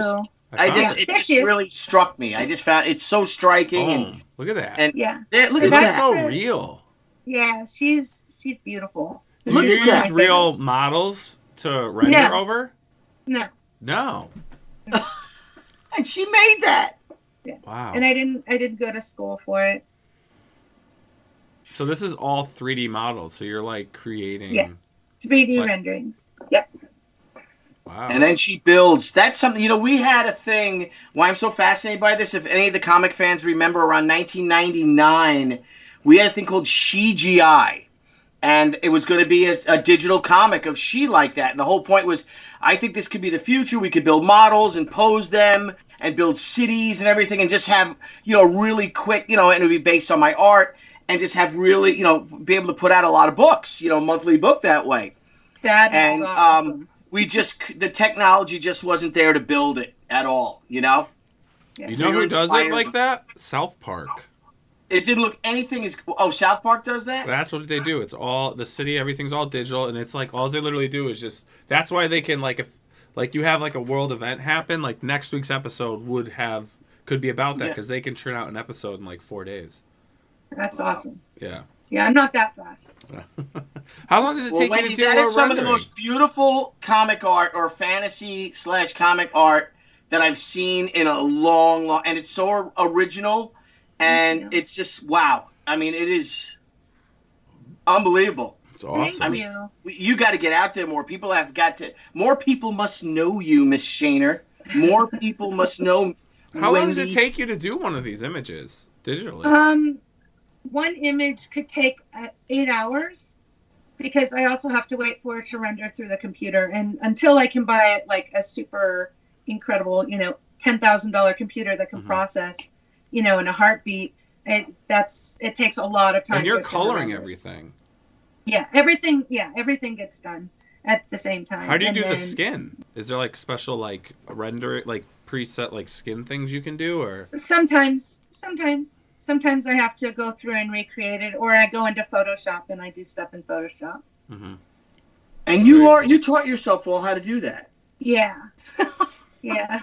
S3: Thank
S2: just
S3: you.
S2: really struck me. I just found it's so striking.
S1: Boom. Look at that.
S2: And
S3: Yeah.
S2: look
S1: It
S2: at
S1: looks
S2: that.
S1: so real.
S3: Yeah, she's beautiful.
S1: Do
S2: Look
S1: you
S2: at that.
S1: use real models to render
S3: No.
S1: over?
S3: No.
S1: No.
S2: And she made that.
S1: Wow.
S3: And I didn't go to school for it.
S1: So this is all 3D models. So you're like creating.
S3: Yeah. 3D
S1: Like-
S3: renderings. Yep.
S1: Wow.
S2: And then she builds. That's something, we had a thing. Why I'm so fascinated by this, if any of the comic fans remember, around 1999, we had a thing called CGI. And it was going to be a digital comic of she like that. And the whole point was, I think this could be the future. We could build models and pose them and build cities and everything and just have, really quick, and it would be based on my art and just have really, be able to put out a lot of books, monthly book that way.
S3: That is
S2: And
S3: awesome.
S2: the technology just wasn't there to build it at all,
S3: Yeah.
S1: You
S2: So
S1: know who
S2: you're
S1: does it
S2: inspired-
S1: like that? South Park.
S2: It didn't look anything as... Oh, South Park does that?
S1: That's what they do. It's all the city. Everything's all digital, and it's like all they literally do is just. That's why they can if you have like a world event happen, like next week's episode could be about that
S2: Yeah.
S1: because they can churn out an episode in like 4 days.
S3: That's
S2: Wow.
S3: awesome.
S1: Yeah.
S3: Yeah, I'm not that fast.
S1: How long does it
S2: Well,
S1: take
S2: Wendy,
S1: you to do
S2: that is some of the
S1: rendering?
S2: most beautiful comic art or fantasy/comic art that I've seen in a long, and it's so original, and
S3: Thank you.
S2: it's just wow. I mean, it is unbelievable.
S1: It's awesome.
S3: Thank you.
S2: You got to get out there more. More people must know you, Miss Shaner. More people must know.
S1: How long does it
S2: Wendy.
S1: take you to do one of these images digitally?
S3: One image could take 8 hours because I also have to wait for it to render through the computer, and until I can buy it like a super incredible, $10,000 computer that can
S1: Mhm.
S3: process, in a heartbeat. It takes a lot of time.
S1: And you're
S3: just to
S1: coloring
S3: render.
S1: everything.
S3: Yeah, everything gets done at the same time.
S1: How do you
S3: And
S1: do the
S3: then
S1: skin? Is there like special like render like preset like skin things you can do or?
S3: Sometimes I have to go through and recreate it, or I go into Photoshop and I do stuff in Photoshop.
S1: Mm-hmm.
S2: And you taught yourself well how to do that.
S3: Yeah. Yeah.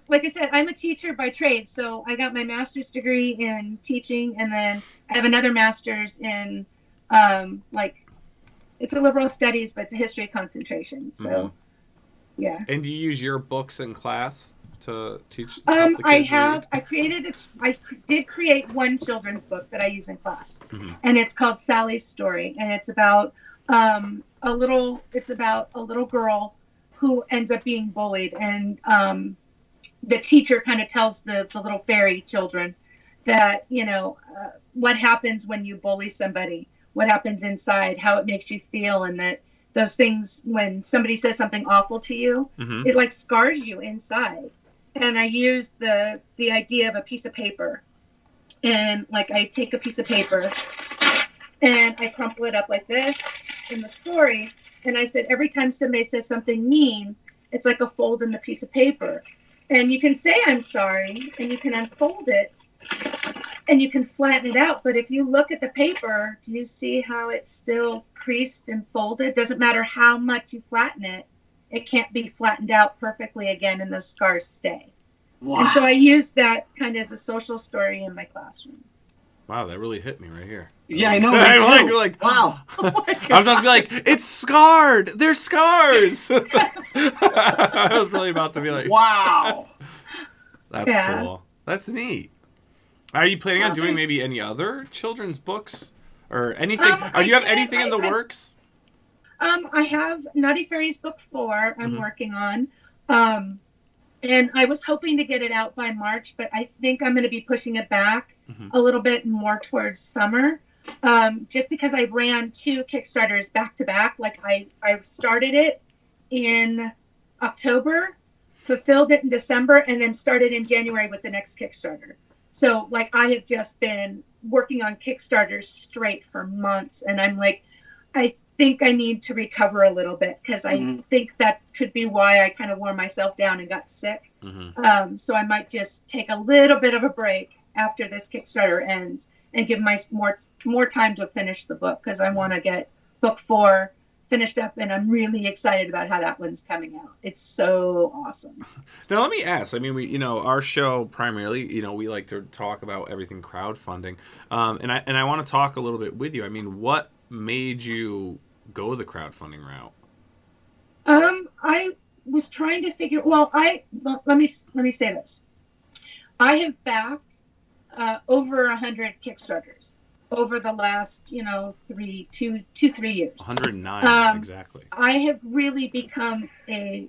S3: Like I said, I'm a teacher by trade. So I got my master's degree in teaching, and then I have another master's in it's a liberal studies, but it's a history concentration. So
S1: Mhm.
S3: yeah.
S1: And do you use your books in class to teach? help the
S3: I
S1: kids
S3: have.
S1: read?
S3: I did create one children's book that I use in class,
S1: Mhm.
S3: and it's called Sally's Story, and it's about a little girl who ends up being bullied, and the teacher kind of tells the little fairy children that what happens when you bully somebody, what happens inside, how it makes you feel, and that those things, when somebody says something awful to you,
S1: Mhm.
S3: it like scars you inside. And I used the idea of a piece of paper And like I take a piece of paper and I crumple it up like this in the story. And I said, every time somebody says something mean, it's like a fold in the piece of paper. And you can say, I'm sorry, and you can unfold it and you can flatten it out. But if you look at the paper, do you see how it's still creased and folded? Doesn't matter how much you flatten it, it can't be flattened out perfectly again, and those scars stay.
S2: Wow.
S3: And so I use that kind of as a social story in my classroom.
S1: Wow, that really hit me right here.
S2: Yeah, I know.
S1: I'm
S2: Me too.
S1: like,
S2: Wow.
S1: I was about to be like, it's scarred. There's scars. I was really about to be like,
S2: Wow.
S1: That's cool. That's neat. Are you planning on doing maybe any other children's books or anything? Do you have anything in the works?
S3: I have Naughty Fairies book 4 I'm working on. And I was hoping to get it out by March, but I think I'm going to be pushing it back a little bit more towards summer. Just because I ran 2 Kickstarters back to back. Like I started it in October, fulfilled it in December, and then started in January with the next Kickstarter. So like I have just been working on Kickstarters straight for months, and I'm like, I think I need to recover a little bit, because I think that could be why I kind of wore myself down and got sick. So I might just take a little bit of a break after this Kickstarter ends and give more time to finish the book, because I want to get book 4 finished up, and I'm really excited about how that one's coming out. It's so awesome.
S1: Now let me ask. I mean, we, our show primarily, we like to talk about everything crowdfunding, and I want to talk a little bit with you. I mean, what made you go the crowdfunding route?
S3: I was trying to figure. Well, let me say this. I have backed over 100 Kickstarters over the last 3 years.
S1: 109 exactly.
S3: I have really become a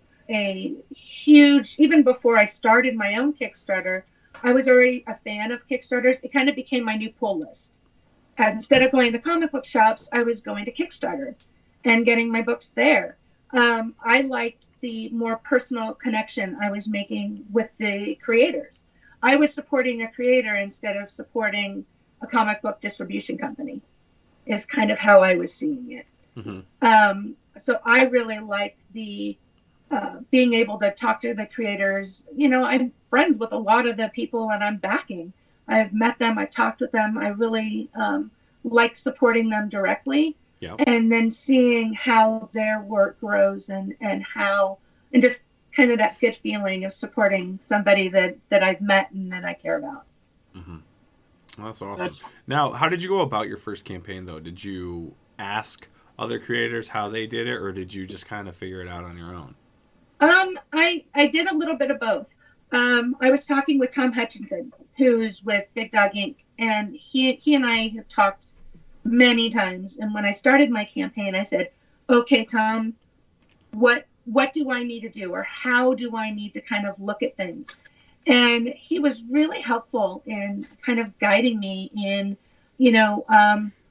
S3: huge, even before I started my own Kickstarter, I was already a fan of Kickstarters. It kind of became my new pull list. And instead of going to comic book shops, I was going to Kickstarter and getting my books there. I liked the more personal connection I was making with the creators. I was supporting a creator instead of supporting a comic book distribution company, is kind of how I was seeing it. So I really liked the being able to talk to the creators. I'm friends with a lot of the people that I'm backing. I've met them, I've talked with them. I really like supporting them directly.
S1: Yep.
S3: And then seeing how their work grows and just kind of that good feeling of supporting somebody that I've met and that I care about.
S1: Well, that's awesome. Now, how did you go about your first campaign, though? Did you ask other creators how they did it, or did you just kind of figure it out on your own?
S3: I did a little bit of both. I was talking with Tom Hutchinson, who's with Big Dog Inc., and he and I have talked many times. And when I started my campaign, I said, okay, Tom, what do I need to do, or how do I need to kind of look at things? And he was really helpful in kind of guiding me in,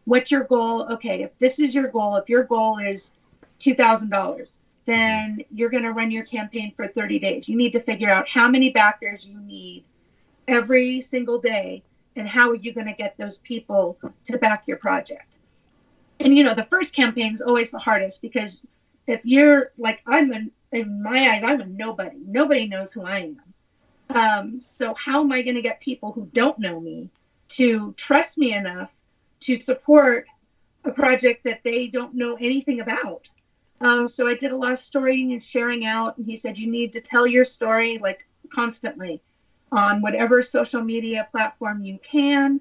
S3: what's your goal? Okay, if this is your goal, if your goal is $2,000, then you're going to run your campaign for 30 days. You need to figure out how many backers you need every single day, and how are you going to get those people to back your project? And, the first campaign is always the hardest, because if you're like, in my eyes, I'm a nobody. Nobody knows who I am. So how am I going to get people who don't know me to trust me enough to support a project that they don't know anything about? So I did a lot of storying and sharing out. And he said, you need to tell your story like constantly on whatever social media platform you can.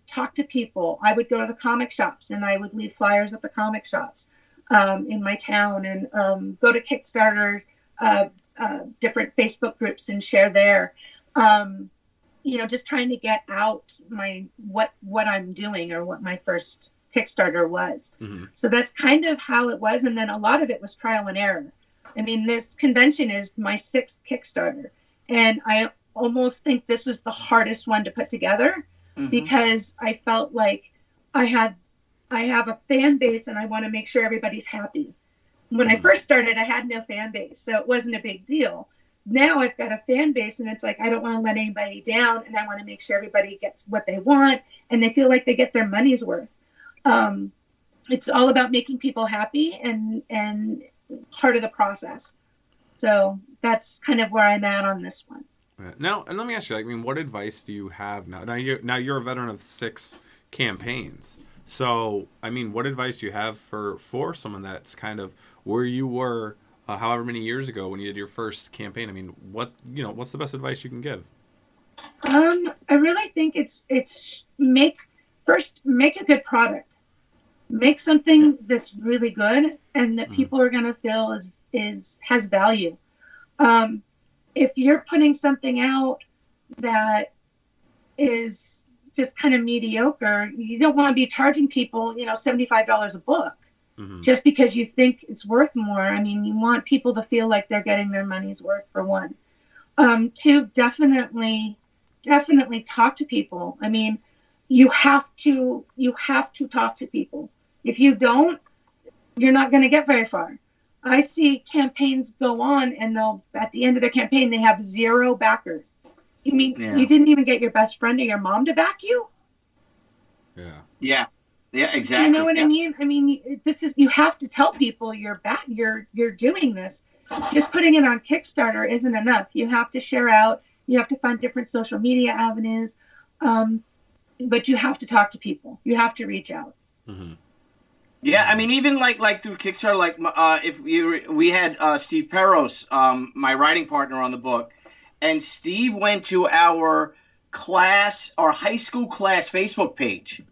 S3: Talk to people. I would go to the comic shops and I would leave flyers at the comic shops in my town, and go to Kickstarter, different Facebook groups and share there. Just trying to get out what I'm doing, or what my first Kickstarter was. So that's kind of how it was. And then a lot of it was trial and error. I mean, this convention is my 6th Kickstarter, and I almost think this was the hardest one to put together, because I felt like I have a fan base and I want to make sure everybody's happy. When I first started, I had no fan base, so it wasn't a big deal. now I've got a fan base, and it's like, I don't want to let anybody down, and I want to make sure everybody gets what they want, and they feel like they get their money's worth. It's all about making people happy and part of the process. So that's kind of where I'm at on this one.
S1: Now, and let me ask you, I mean, what advice do you have now? Now you're a veteran of 6 campaigns. So, I mean, what advice do you have for someone that's kind of where you were however many years ago when you did your first campaign? I mean, what's the best advice you can give?
S3: I really think it's make a good product. Make something that's really good and that people are going to feel has value. If you're putting something out that is just kind of mediocre, you don't want to be charging people, $75 a book just because you think it's worth more. I mean, you want people to feel like they're getting their money's worth, for one. 2, definitely talk to people. I mean, you have to talk to people. If you don't, you're not going to get very far. I see campaigns go on, and at the end of their campaign, they have 0 backers. You mean you didn't even get your best friend or your mom to back you?
S2: Yeah, exactly.
S3: You know what I mean? I mean, you have to tell people you're doing this. Just putting it on Kickstarter isn't enough. You have to share out. You have to find different social media avenues, but you have to talk to people. You have to reach out.
S2: Yeah, I mean, even like through Kickstarter, we had Steve Peros, my writing partner on the book, and Steve went to our high school class Facebook page,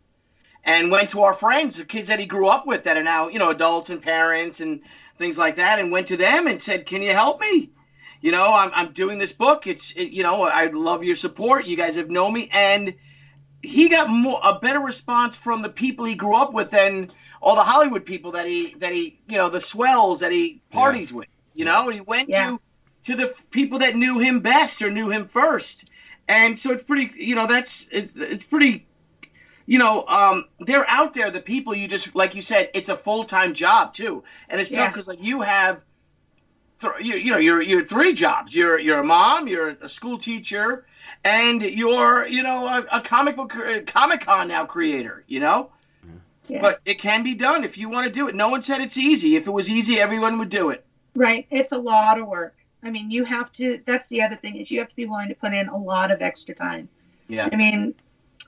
S2: and went to our friends, the kids that he grew up with that are now adults and parents and things like that, and went to them and said, "Can you help me? I'm doing this book. I'd love your support. You guys have known me." And he got a better response from the people he grew up with than all the Hollywood people that he the swells that he parties with. And he went to the people that knew him best or knew him first. And so it's pretty, it's pretty, they're out there, the people you just, like you said, it's a full-time job too. And it's tough because you have, you're 3 jobs. You're a mom, you're a school teacher, and you're, a Comic-Con now creator, Yeah. But it can be done if you want to do it. No one said it's easy. If it was easy, everyone would do it.
S3: Right. It's a lot of work. I mean, you have to, that's the other thing, is you have to be willing to put in a lot of extra time.
S2: Yeah.
S3: I mean,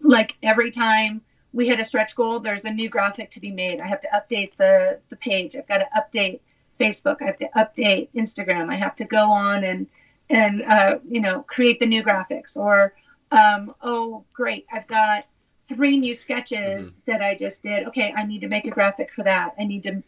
S3: like every time we hit a stretch goal, there's a new graphic to be made. I have to update the page. I've got to update Facebook. I have to update Instagram. I have to go on and create the new graphics. Or, oh, great, I've got 3 new sketches that I just did. Okay, I need to make a graphic for that. I need to,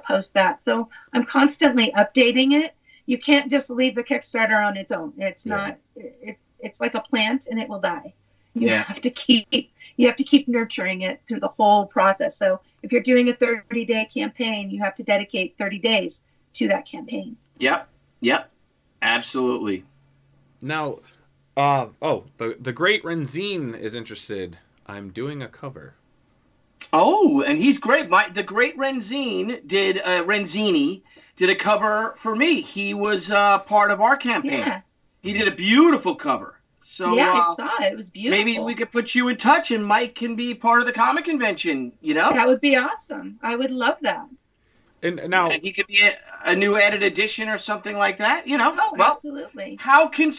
S3: post that. So I'm constantly updating it. You can't just leave the Kickstarter on its own. It's not. It's like a plant, and it will die. You have to keep nurturing it through the whole process. So if you're doing a 30-day campaign, you have to dedicate 30 days to that campaign.
S2: Yep, absolutely.
S1: Now, the great Renzine is interested. I'm doing a cover.
S2: Oh, and he's great. The great Renzini did a cover for me. He was part of our campaign. Yeah. He did a beautiful cover. So
S3: I saw it. It was beautiful.
S2: Maybe we could put you in touch, and Mike can be part of the comic convention.
S3: That would be awesome. I would love that.
S1: And now
S2: he could be a new added edition or something like that.
S3: Oh, absolutely.
S2: How can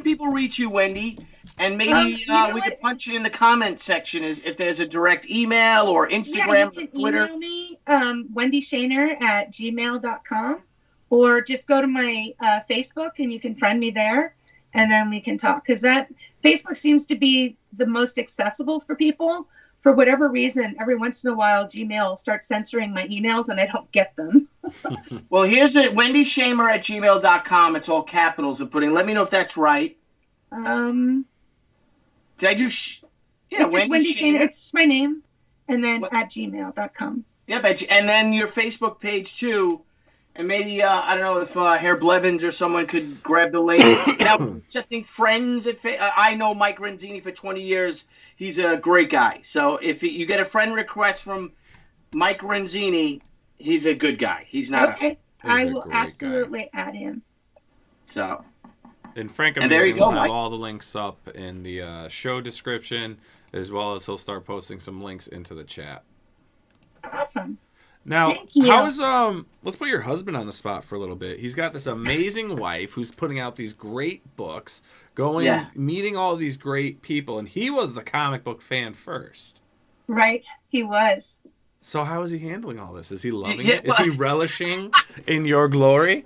S2: people reach you, Wendy? And maybe we could punch it in the comment section if there's a direct email or Instagram,
S3: you can
S2: Twitter.
S3: Email me, Wendy Shaner at gmail.com, or just go to my Facebook and you can friend me there, and then we can talk. Because that Facebook seems to be the most accessible for people. For whatever reason, every once in a while, Gmail starts censoring my emails and I don't get them.
S2: Well, here's it. Wendy Shaner at gmail.com. It's all capitals and putting. Let me know if that's right. Did I do?
S3: Wendy Shaner. It's my name, and then at gmail.com.
S2: Yep, and then your Facebook page too, and maybe I don't know if Herr Blevins or someone could grab the link. Now, accepting friends at I know Mike Renzini for 20 years. He's a great guy. So if you get a friend request from Mike Renzini, he's a good guy. He's not.
S3: Okay, I will absolutely add him.
S2: So
S1: And Frank
S2: And there you
S1: Amazing
S2: go,
S1: will have
S2: Mike.
S1: all the links up in the show description, as well as he'll start posting some links into the chat.
S3: Awesome.
S1: Now,
S3: Thank you.
S1: how is let's put your husband on the spot for a little bit. He's got this amazing wife who's putting out these great books, meeting all these great people, and he was the comic book fan first.
S3: Right, he was.
S1: So how is he handling all this? Is he loving it? Is he relishing in your glory?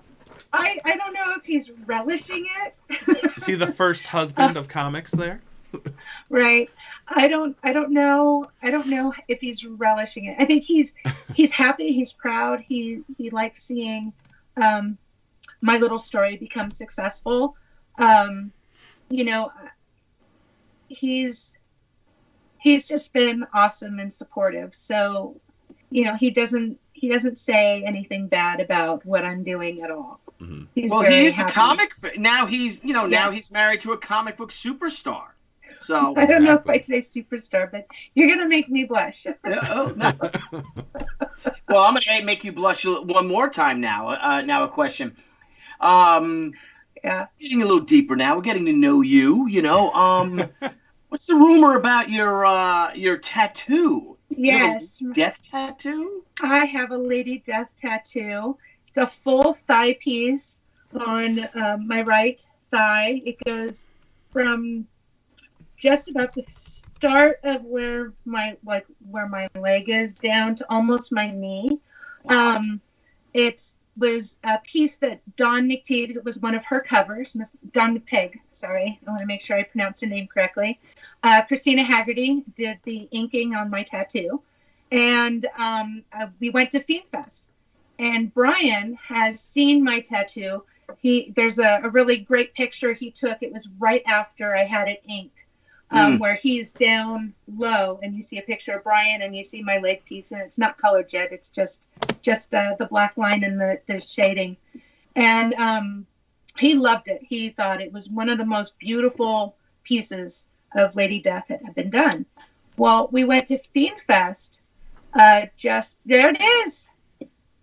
S3: I don't know if he's relishing it.
S1: Is he the first husband of comics there?
S3: Right. I don't know if he's relishing it. I think he's happy, he's proud. He likes seeing my little story become successful. You know, he's just been awesome and supportive. So, you know, he doesn't say anything bad about what I'm doing at all.
S1: Mm-hmm.
S2: He is the comic. Now he's married to a comic book superstar. So
S3: I don't know if I say superstar, but you're gonna make me blush.
S2: Oh, no. Well, I'm gonna make you blush one more time now. Now a question. Getting a little deeper now. We're getting to know you. You know, what's the rumor about your tattoo?
S3: Yes,
S2: death tattoo.
S3: I have a Lady Death tattoo. It's a full thigh piece on my right thigh. It goes from just about the start of where my leg is down to almost my knee. It was a piece that Dawn McTeague, it was one of her covers. Dawn McTeague, sorry, I want to make sure I pronounce her name correctly. Christina Haggerty did the inking on my tattoo, and we went to Fiend Fest. And Brian has seen my tattoo. There's a really great picture he took. It was right after I had it inked. Where he's down low, and you see a picture of Brian, and you see my leg piece, and it's not colored yet. It's just the black line and the shading. And he loved it. He thought it was one of the most beautiful pieces of Lady Death that had been done. Well, we went to Fiend Fest. There it is.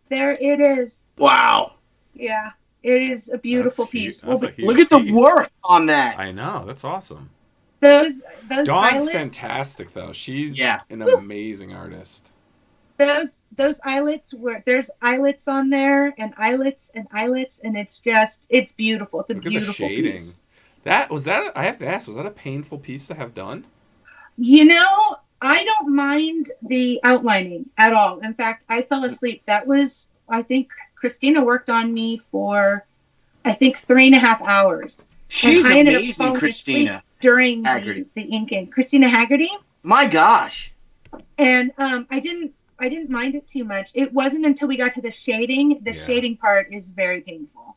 S3: There it is.
S2: Wow.
S3: Yeah, it is a beautiful piece.
S1: Look
S2: at the work on that.
S1: I know, that's awesome.
S3: Those
S1: Dawn's
S3: eyelets,
S1: fantastic though. She's an amazing artist.
S3: Those eyelets there's eyelets on there and eyelets, and it's beautiful. It's a beautiful piece.
S1: I have to ask, was that a painful piece to have done?
S3: You know, I don't mind the outlining at all. In fact, I fell asleep. I think Christina worked on me for 3.5 hours.
S2: She's amazing, Christina.
S3: During the inking, Christina Haggerty.
S2: My gosh.
S3: And I didn't mind it too much. It wasn't until we got to the shading. The shading part is very painful.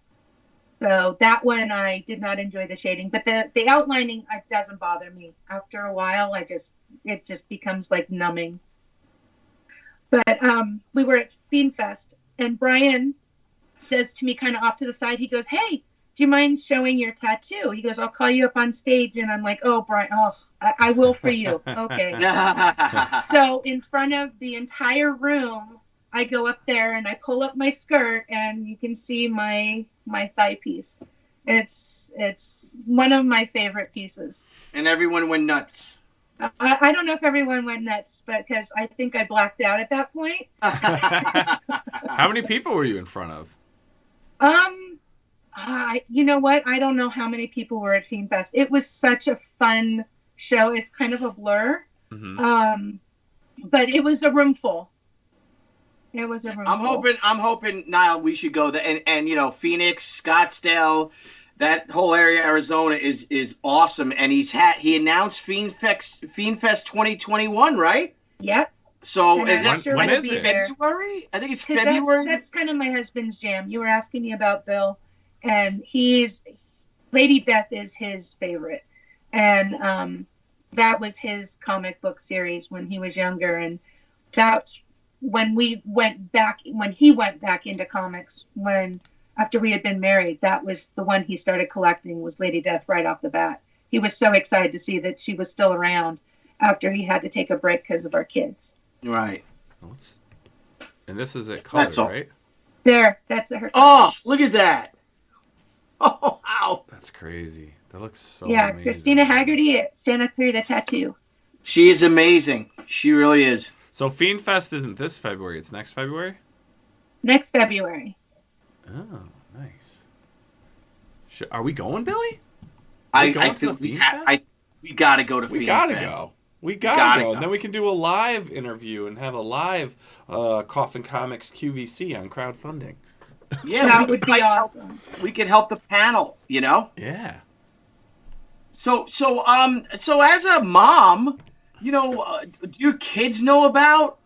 S3: So that one I did not enjoy the shading, but the outlining doesn't bother me. After a while, it just becomes like numbing. But we were at Fiend Fest, and Brian says to me, kind of off to the side, he goes, "Hey, do you mind showing your tattoo?" He goes, "I'll call you up on stage." And I'm like, "Oh, Brian, I will for you." Okay. So in front of the entire room, I go up there and I pull up my skirt, and you can see my thigh piece. It's one of my favorite pieces.
S2: And everyone went nuts.
S3: I don't know if everyone went nuts, but because I think I blacked out at that point.
S1: How many people were you in front of?
S3: You know what? I don't know how many people were at Fiend Fest. It was such a fun show. It's kind of a blur. Mm-hmm. But it was a room full. It was a room full.
S2: I'm hoping, Nile, we should go there. And you know, Phoenix, Scottsdale, that whole area, Arizona is awesome. And he announced Fiend Fest 2021, right?
S3: Yep.
S2: So
S1: when is it?
S2: February? I think it's February.
S3: That's kind of my husband's jam. You were asking me about Bill, and Lady Death is his favorite, and that was his comic book series when he was younger, and that's when he went back into comics after we had been married. That was the one he started collecting, was Lady Death right off the bat. He was so excited to see that she was still around after he had to take a break because of our kids.
S2: Right.
S1: And this is at color, right?
S3: There, that's her.
S2: Oh, look at that. Oh, wow.
S1: That's crazy. That looks so
S3: Yeah,
S1: amazing.
S3: Christina Haggerty at Santa Clarita Tattoo.
S2: She is amazing. She really is.
S1: So Fiend Fest isn't this February, it's next February?
S3: Next February.
S1: Oh, nice. Are we going, Billy?
S2: I
S1: going to the
S2: think we
S1: Fiend
S2: have.
S1: Fest?
S2: We gotta go to
S1: We
S2: Fiend
S1: gotta
S2: Fest.
S1: go. We gotta go. And then we can do a live interview and have a live Coffin Comics QVC on crowdfunding.
S2: Yeah,
S3: That would be awesome.
S2: We could help the panel, you know?
S1: Yeah.
S2: So as a mom, you know, do your kids know about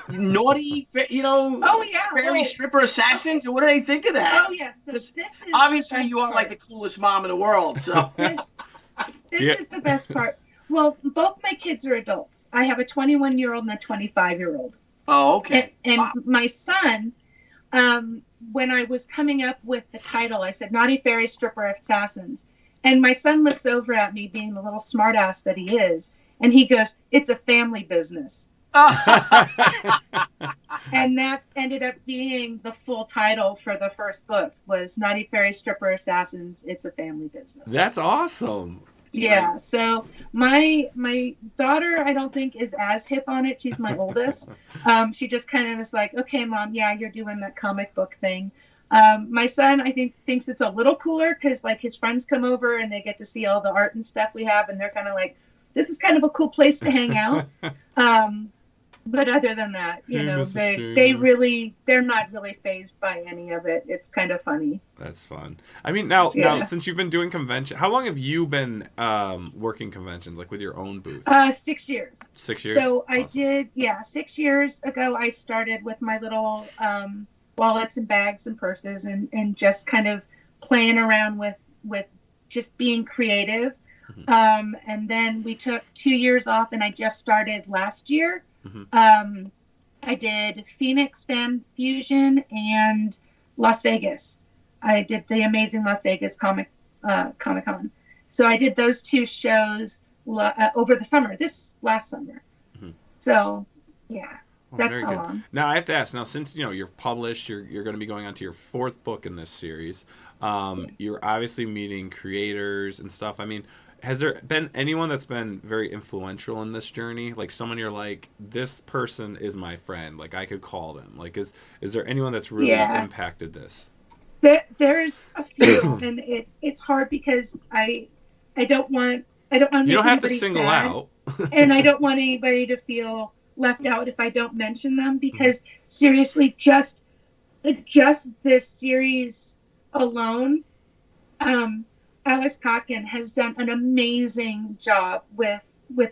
S2: naughty,
S3: Oh, yeah.
S2: fairy stripper assassins? And what do they think of that?
S3: Oh, yes. So this is
S2: Obviously,
S3: the
S2: you aren't
S3: best
S2: like the coolest mom in the world, so.
S3: This is the best part. Well, both my kids are adults. I have a 21-year-old and a 25-year-old.
S2: Oh, okay.
S3: And
S2: Wow.
S3: my son, when I was coming up with the title, I said, Naughty Fairy Stripper Assassins. And my son looks over at me, being the little smartass that he is, and he goes, it's a family business. And that's ended up being the full title for the first book, was Naughty Fairy Stripper Assassins, It's a Family Business.
S1: That's awesome.
S3: Yeah, so my daughter, I don't think, is as hip on it. She's my oldest. She just kind of is like, okay, Mom, yeah, you're doing that comic book thing. My son, I think, thinks it's a little cooler because, like, his friends come over and they get to see all the art and stuff we have, and they're kind of like, this is kind of a cool place to hang out. But other than that, you know, they're not really fazed by any of it. It's kind of funny.
S1: That's fun. I mean, now since you've been doing convention, how long have you been working conventions, like with your own booth?
S3: 6 years.
S1: 6 years?
S3: So
S1: awesome.
S3: I did, 6 years ago, I started with my little wallets and bags and purses and just kind of playing around with just being creative. Mm-hmm. And then we took 2 years off, and I just started last year. Mm-hmm. I did Phoenix Fan Fusion and Las Vegas. I did the amazing Las Vegas Comic-Con. So I did those two shows over the summer, this last summer. Mm-hmm. So, yeah, that's how long.
S1: Now, I have to ask, since, you're published, you're going to be going on to your 4th book in this series. You're obviously meeting creators and stuff. I mean, has there been anyone that's been very influential in this journey? Like someone you're like, this person is my friend. Like I could call them. Like, is there anyone that's really impacted this?
S3: There's a few, and it's hard because I don't want to make
S1: you don't have to
S3: anybody
S1: single
S3: sad,
S1: out.
S3: and I don't want anybody to feel left out if I don't mention them, because seriously, just this series alone, Alex Cocken has done an amazing job with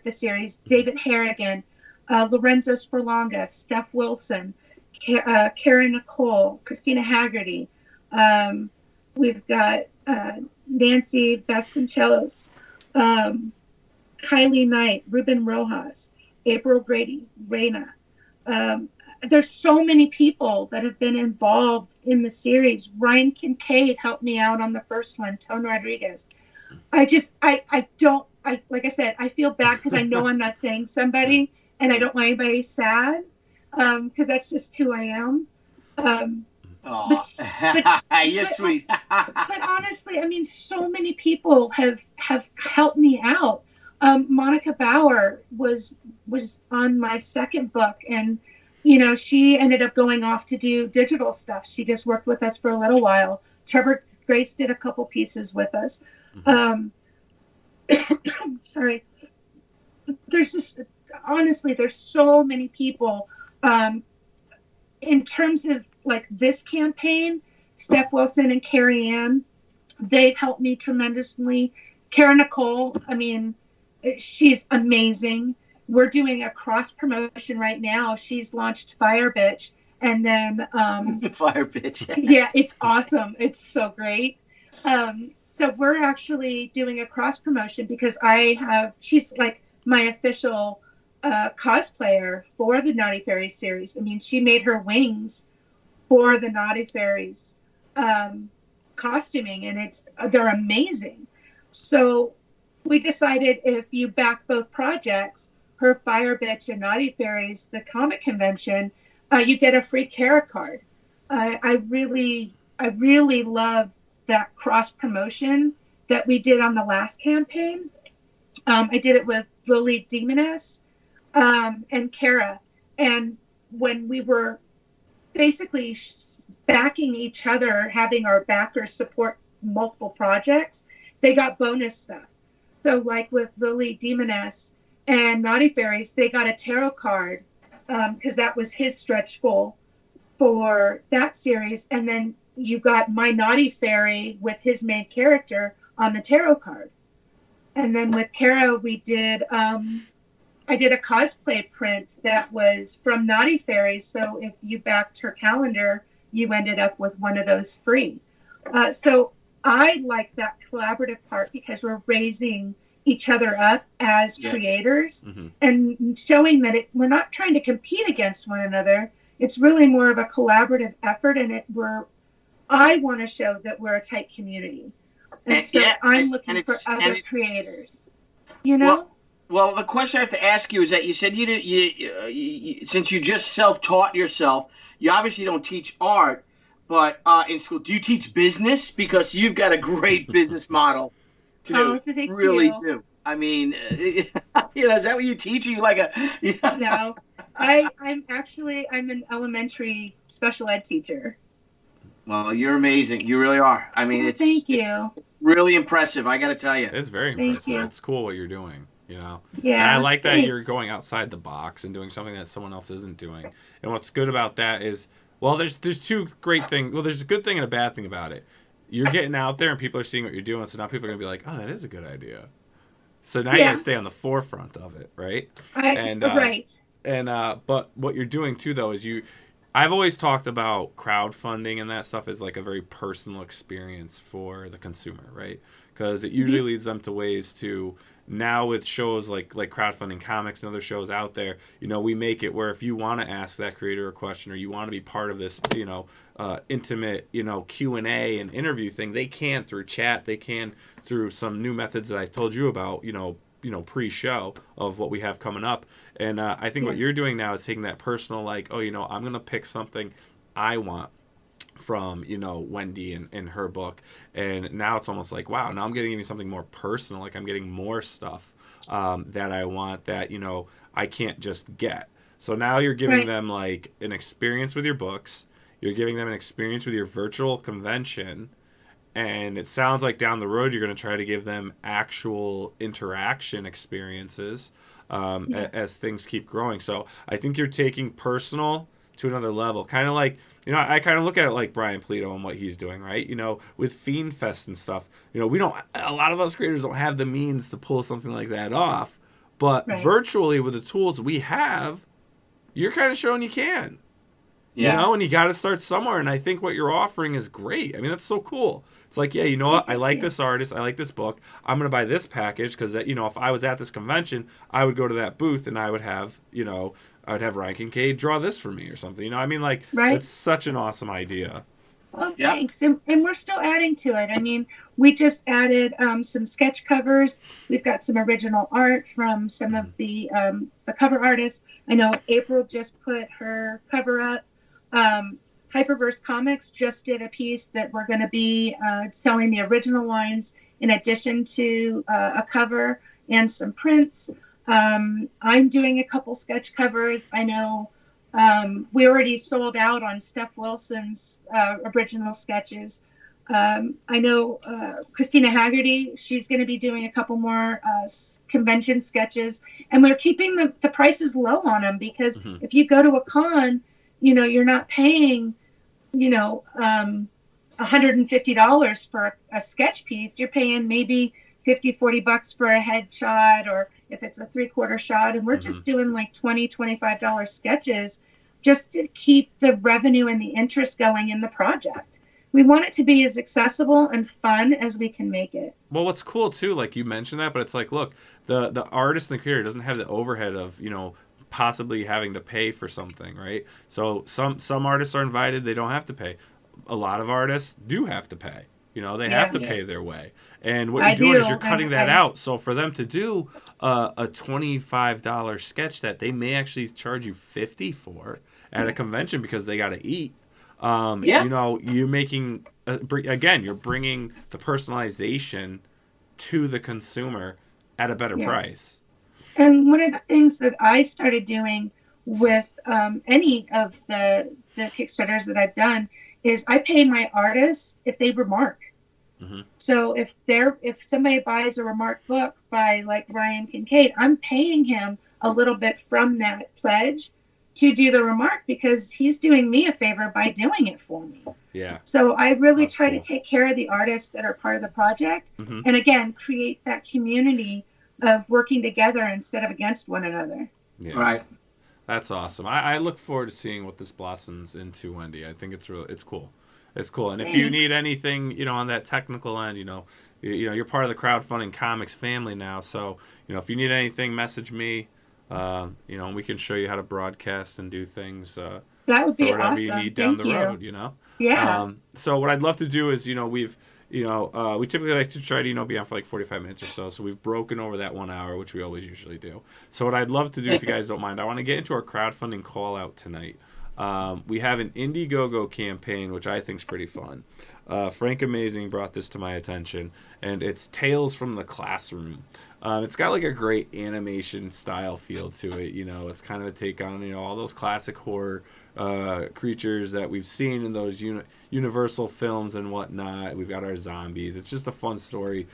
S3: the series. David Harrigan, Lorenzo Sperlonga, Steph Wilson, Karen Nicole, Christina Haggerty. We've got Nancy Vasconcelos, Kylie Knight, Ruben Rojas, April Grady, Reina. There's so many people that have been involved in the series. Ryan Kincaid helped me out on the first one, Tone Rodriguez. Like I said, I feel bad because I know I'm not saying somebody, and I don't want anybody sad, because that's just who I am.
S2: You're sweet.
S3: But honestly, I mean, so many people have helped me out. Monica Bauer was on my second book, and she ended up going off to do digital stuff. She just worked with us for a little while. Trevor Grace did a couple pieces with us. Sorry. There's just, honestly, there's so many people. In terms of like this campaign, Steph Wilson and Carrie Ann, they've helped me tremendously. Karen Nicole, I mean, she's amazing. We're doing a cross promotion right now. She's launched Fire Bitch, and then
S2: Fire Bitch.
S3: Yeah, it's awesome. It's so great. So we're actually doing a cross promotion because she's like my official cosplayer for the Naughty Fairies series. I mean, she made her wings for the Naughty Fairies costuming, and they're amazing. So we decided, if you back both projects, her Fire Bitch and Naughty Fairies, the comic convention, you get a free Kara card. I really love that cross promotion that we did on the last campaign. I did it with Lily Demoness and Kara. And when we were basically backing each other, having our backers support multiple projects, they got bonus stuff. So like with Lily Demoness and Naughty Faeries, they got a tarot card because that was his stretch goal for that series. And then you got My Naughty Fairy with his main character on the tarot card. And then with Kara, we did, I did a cosplay print that was from Naughty Fairies. So if you backed her calendar, you ended up with one of those free. So I like that collaborative part because we're raising each other up as creators and showing that we're not trying to compete against one another. It's really more of a collaborative effort, and I want to show that we're a tight community. And so I'm looking for other creators. You know?
S2: Well, the question I have to ask you is that you said you since you just self-taught yourself, you obviously don't teach art, but in school, do you teach business? Because you've got a great business model to really do. I mean, is that what you teach? You like a?
S3: No, I'm an elementary special ed teacher.
S2: Well, you're amazing. You really are. I mean,
S3: thank you.
S2: It's really impressive. I got to tell you,
S1: it's very impressive. It's cool what you're doing. Yeah.
S3: And
S1: I like that you're going outside the box and doing something that someone else isn't doing. And what's good about that is, well, there's two great things. Well, there's a good thing and a bad thing about it. You're getting out there and people are seeing what you're doing, so now people are gonna be like, "Oh, that is a good idea." So now you gotta stay on the forefront of it, right? But what you're doing too, though, is I've always talked about crowdfunding and that stuff as like a very personal experience for the consumer, right? Because it usually leads them to ways to. Now with shows like Crowdfunding Comics and other shows out there, we make it where if you want to ask that creator a question or you want to be part of this, intimate, Q&A and interview thing, they can through chat, they can through some new methods that I told you about, pre-show of what we have coming up. And I think what you're doing now is taking that personal, like, I'm going to pick something I want from Wendy and her book, and now it's almost like, wow, now I'm getting something more personal, like I'm getting more stuff that I want that I can't just get. So now you're giving them like an experience with your books, you're giving them an experience with your virtual convention, and it sounds like down the road you're going to try to give them actual interaction experiences as things keep growing. So I think you're taking personal to another level. Kind of like, I kind of look at it like Brian Polito and what he's doing, right? With Fiend Fest and stuff, a lot of us creators don't have the means to pull something like that off, but virtually with the tools we have, you're kind of showing you can. And you got to start somewhere, and I think what you're offering is great. I mean, that's so cool. It's like, I like this artist, I like this book, I'm going to buy this package because, if I was at this convention, I would go to that booth and I would have, Ryan Kincaid draw this for me or something. It's such an awesome idea.
S3: Well, thanks. And we're still adding to it. I mean, we just added some sketch covers. We've got some original art from some of the cover artists. I know April just put her cover up. Hyperverse Comics just did a piece that we're going to be selling the original lines in addition to a cover and some prints. I'm doing a couple sketch covers. I know we already sold out on Steph Wilson's original sketches. I know Christina Haggerty, she's going to be doing a couple more convention sketches. And we're keeping the prices low on them because if you go to a con, you're not paying, $150 for a sketch piece. You're paying maybe $50-$40 for a headshot, or if it's a 3/4 shot. And we're just doing like $20-$25 sketches just to keep the revenue and the interest going in the project. We want it to be as accessible and fun as we can make it.
S1: Well, what's cool too, like you mentioned that, but it's like, look, the artist and the creator doesn't have the overhead of, possibly having to pay for something, right? So some artists are invited, they don't have to pay. A lot of artists do have to pay. They have to pay their way. And what you're doing is you're cutting that out. So for them to do a $25 sketch that they may actually charge you $50 for at a convention because they got to eat, You know, you're making again, you're bringing the personalization to the consumer at a better price.
S3: And one of the things that I started doing with any of the Kickstarters that I've done is I pay my artists if they remark. Mm-hmm. So if somebody buys a remark book by like Ryan Kincaid, I'm paying him a little bit from that pledge to do the remark because he's doing me a favor by doing it for me.
S1: Yeah.
S3: So I really try to take care of the artists that are part of the project, and again, create that community of working together instead of against one another.
S1: Yeah.
S2: Right.
S1: That's awesome. I look forward to seeing what this blossoms into, Wendy. I think it's cool. It's cool. And if you need anything, you know, on that technical end, you know, you're part of the Crowdfunding Comics family now. So, you know, if you need anything, message me. You know, we can show you how to broadcast and do things.
S3: That would be
S1: whatever
S3: awesome.
S1: you need down the road. You know.
S3: Yeah.
S1: So what I'd love to do is, you know, we typically like to try to, you know, be on for like 45 minutes or so. So we've broken over that 1 hour, which we always usually do. So what I'd love to do, if you guys don't mind, I want to get into our crowdfunding call out tonight. We have an Indiegogo campaign, which I think is pretty fun. Frank Amazing brought this to my attention, and it's Tales from the Classroom. It's got like a great animation style feel to it. You know, it's kind of a take on, you know, all those classic horror creatures that we've seen in those Universal films and whatnot. We've got our zombies. It's just a fun story.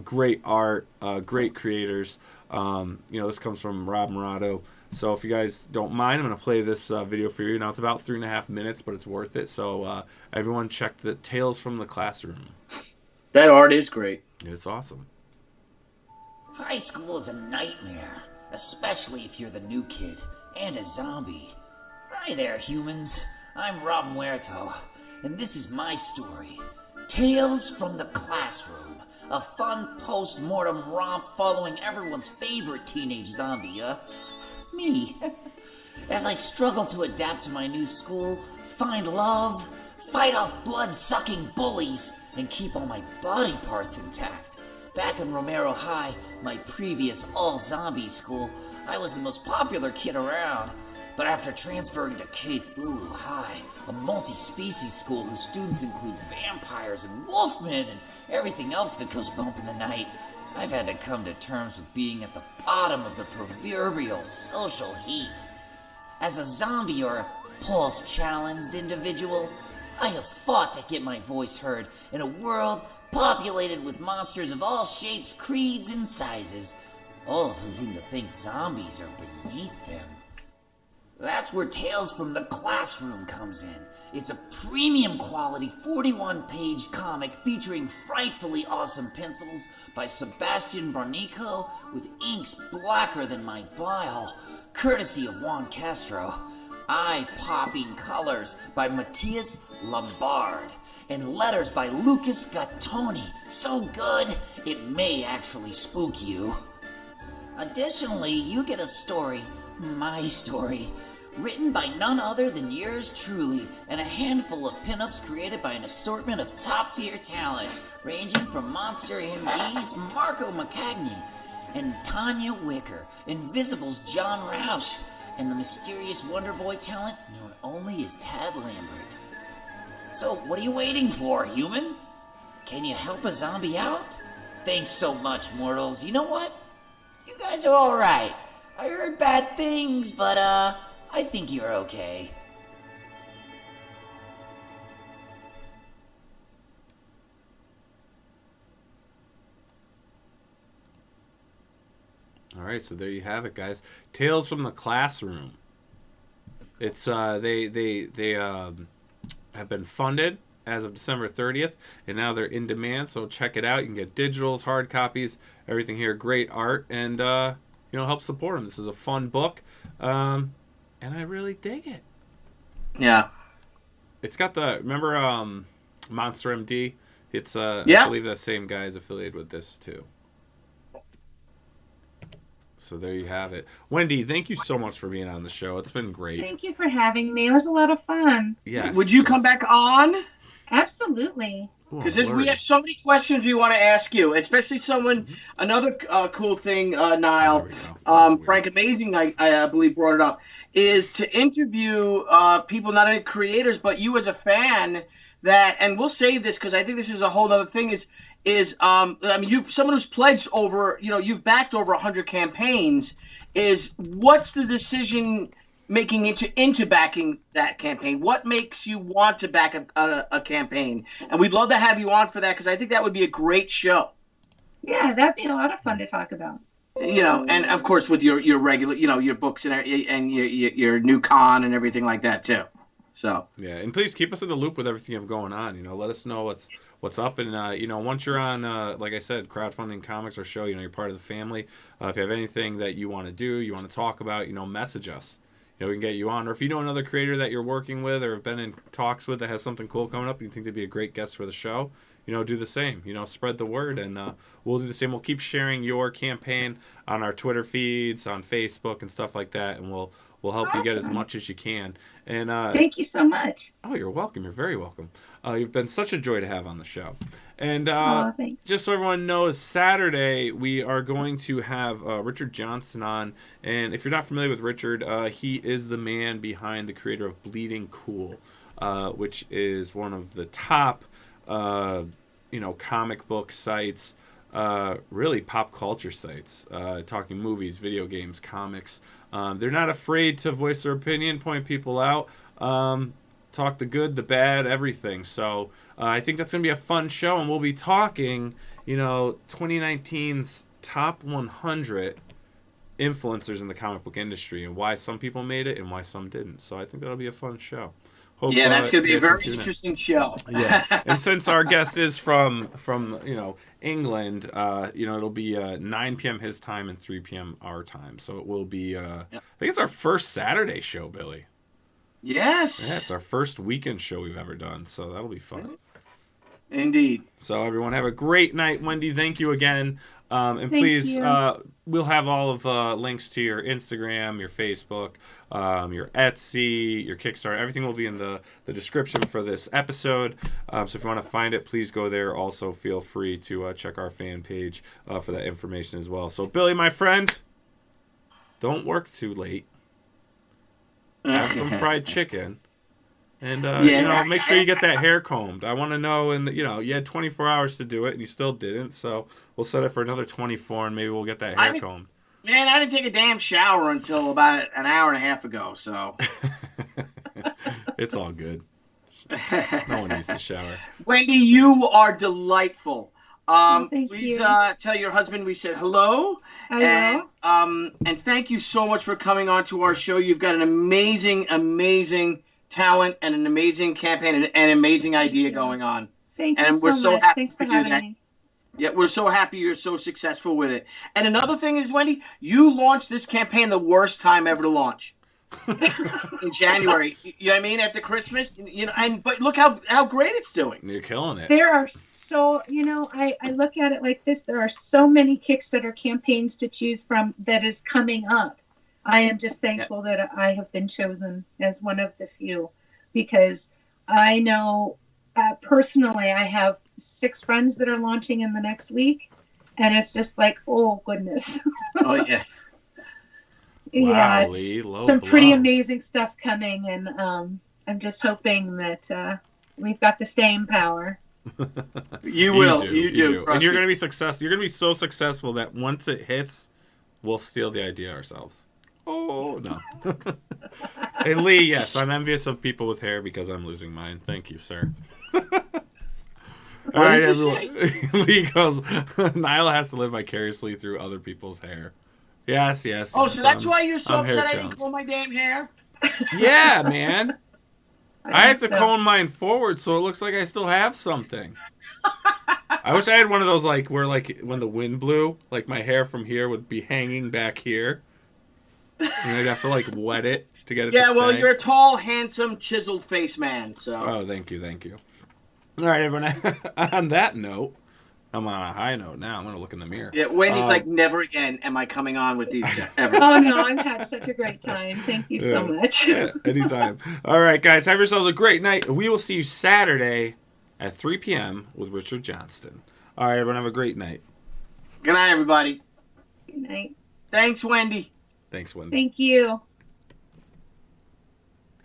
S1: Great art, great creators. You know, this comes from Rob Morato. So if you guys don't mind, I'm going to play this video for you. Now, it's about 3.5 minutes, but it's worth it. So everyone check the Tales from the Classroom.
S2: That art is great.
S1: It's awesome.
S4: High school is a nightmare, especially if you're the new kid and a zombie. Hi there, humans. I'm Rob Muerto, and this is my story. Tales from the Classroom, a fun post-mortem romp following everyone's favorite teenage zombie, me. As I struggle to adapt to my new school, find love, fight off blood-sucking bullies, and keep all my body parts intact. Back in Romero High, my previous all-zombie school, I was the most popular kid around. But after transferring to Cthulhu High, a multi-species school whose students include vampires and wolfmen and everything else that goes bump in the night, I've had to come to terms with being at the bottom of the proverbial social heap. As a zombie or a pulse-challenged individual, I have fought to get my voice heard in a world populated with monsters of all shapes, creeds, and sizes, all of whom seem to think zombies are beneath them. That's where Tales from the Classroom comes in. It's a premium quality 41-page comic featuring frightfully awesome pencils by Sebastian Barnico with inks blacker than my bile, courtesy of Juan Castro, eye-popping colors by Matthias Lombard, and letters by Lucas Gattoni. So good, it may actually spook you. Additionally, you get a story, my story, written by none other than yours truly, and a handful of pinups created by an assortment of top-tier talent, ranging from Monster MD's Marco McCagney, and Tanya Wicker, Invisible's John Roush, and the mysterious Wonder Boy talent known only as Tad Lambert. So, what are you waiting for, human? Can you help a zombie out? Thanks so much, mortals. You know what? You guys are alright. I heard bad things, but, I think you're okay.
S1: All right, so there you have it, guys. Tales from the Classroom. It's they have been funded as of December 30th, and now they're in demand. So check it out. You can get digitals, hard copies, everything here. Great art, and help support them. This is a fun book, and I really dig it.
S2: Yeah.
S1: It's got remember Monster MD? It's I believe that same guy is affiliated with this too. So there you have it. Wendy, thank you so much for being on the show. It's been great.
S3: Thank you for having me. It was a lot of fun.
S1: Yes.
S2: Would you come back on?
S3: Absolutely.
S2: Because we have so many questions we want to ask you, especially another cool thing, Nile, Frank Amazing, I believe, brought it up, is to interview people, not only creators, but you as a fan and we'll save this because I think this is a whole other thing I mean, someone who's pledged over, you've backed over 100 campaigns, what's the decision making into backing that campaign? What makes you want to back a campaign? And we'd love to have you on for that because I think that would be a great show.
S3: Yeah, that'd be a lot of fun to talk about.
S2: And of course with your regular, your books and your new con and everything like that too. So
S1: yeah, and please keep us in the loop with everything you have going on. Let us know what's up, and once you're on, like I said, Crowdfunding Comics or show, you're part of the family. If you have anything that you want to do, you want to talk about, message us. We can get you on. Or if you know another creator that you're working with or have been in talks with that has something cool coming up, you think they'd be a great guest for the show, do the same. Spread the word, and we'll do the same. We'll keep sharing your campaign on our Twitter feeds, on Facebook, and stuff like that, and we'll help you get as much as you can. And
S3: thank you so much.
S1: Oh, you're welcome. You're very welcome. You've been such a joy to have on the show. And just so everyone knows, Saturday we are going to have Richard Johnson on. And if you're not familiar with Richard, he is the man behind the creator of Bleeding Cool, which is one of the top, comic book sites, really pop culture sites, talking movies, video games, comics. They're not afraid to voice their opinion, point people out, talk the good, the bad, everything. So I think that's going to be a fun show, and we'll be talking, 2019's top 100 influencers in the comic book industry and why some people made it and why some didn't. So I think that'll be a fun show. Hope,
S2: that's going to be a very interesting show.
S1: Yeah, and since our guest is from England, it'll be 9 p.m. his time and 3 p.m. our time. So it will be, I think it's our first Saturday show, Billy.
S2: Yes.
S1: Yeah, it's our first weekend show we've ever done, so that'll be fun.
S2: Indeed.
S1: So everyone have a great night. Wendy, thank you again. And
S3: thank
S1: please,
S3: you.
S1: We'll have all of links to your Instagram, your Facebook, your Etsy, your Kickstarter. Everything will be in the description for this episode. So if you want to find it, please go there. Also, feel free to check our fan page for that information as well. So, Billy, my friend, don't work too late. Have some fried chicken. And, make sure you get that hair combed. I want to know, and, you had 24 hours to do it, and you still didn't. So we'll set it for another 24, and maybe we'll get that hair combed.
S2: Man, I didn't take a damn shower until about an hour and a half ago, so.
S1: It's all good. No one needs to shower.
S2: Wendy, you are delightful.
S3: Thank
S2: please
S3: you.
S2: Tell your husband we said hello.
S3: Hello.
S2: And thank you so much for coming on to our show. You've got an amazing, amazing talent and an amazing campaign and an amazing idea going on.
S3: Thank you
S2: and we're so
S3: much.
S2: happy
S3: Thanks for
S2: for you
S3: having
S2: that.
S3: me.
S2: Yeah, we're so happy you're so successful with it. And another thing is, Wendy, you launched this campaign the worst time ever to launch. In January, you know what I mean? After Christmas, but look how great it's doing.
S1: You're killing it.
S3: There are I look at it like this. There are so many Kickstarter campaigns to choose from that is coming up. I am just thankful that I have been chosen as one of the few, because I know personally I have 6 friends that are launching in the next week, and it's just like, oh goodness.
S2: Oh yeah.
S3: Yeah,
S1: Lee, low
S3: some
S1: blow.
S3: pretty amazing stuff coming, and I'm just hoping that we've got the staying power.
S2: You will. You do.
S1: And you're going to be successful. You're going to be so successful that once it hits, we'll steal the idea ourselves. Oh, no. And Lee, yes, I'm envious of people with hair because I'm losing mine. Thank you, sir. All right, everyone. Lee goes, Nile has to live vicariously through other people's hair. Yes.
S2: Oh, so that's why you're so
S1: I'm
S2: upset I
S1: hair
S2: didn't comb my damn hair?
S1: Yeah, man. I have to
S3: so.
S1: comb mine forward so it looks like I still have something. I wish I had one of those, like, where, like, when the wind blew, like, my hair from here would be hanging back here. And I'd have to, like, wet it to get it to
S2: Yeah, well,
S1: stay.
S2: you're a tall, handsome, chiseled face man, so.
S1: Oh, thank you. All right, everyone. On that note, I'm on a high note now. I'm going to look in the mirror.
S2: Yeah, Wendy's like, never again am I coming on with these ever.
S3: Oh, no, I've had such a great time. Thank you so much.
S1: Yeah, anytime. All right, guys. Have yourselves a great night. We will see you Saturday at 3 p.m. with Richard Johnston. All right, everyone, have a great night.
S2: Good night, everybody.
S3: Good night.
S2: Thanks, Wendy.
S1: Thanks, Wendy.
S3: Thank you.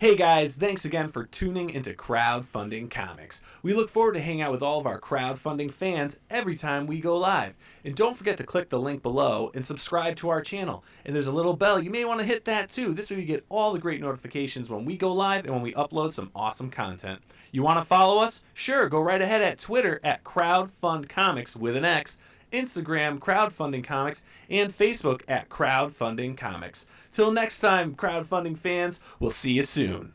S1: Hey guys, thanks again for tuning into Crowdfunding Comics. We look forward to hanging out with all of our crowdfunding fans every time we go live. And don't forget to click the link below and subscribe to our channel. And there's a little bell, you may want to hit that too. This way you get all the great notifications when we go live and when we upload some awesome content. You want to follow us? Sure, go right ahead at Twitter at CrowdFundComics with an X, Instagram Crowdfunding Comics, and Facebook at Crowdfunding Comics. Till next time, crowdfunding fans, we'll see you soon.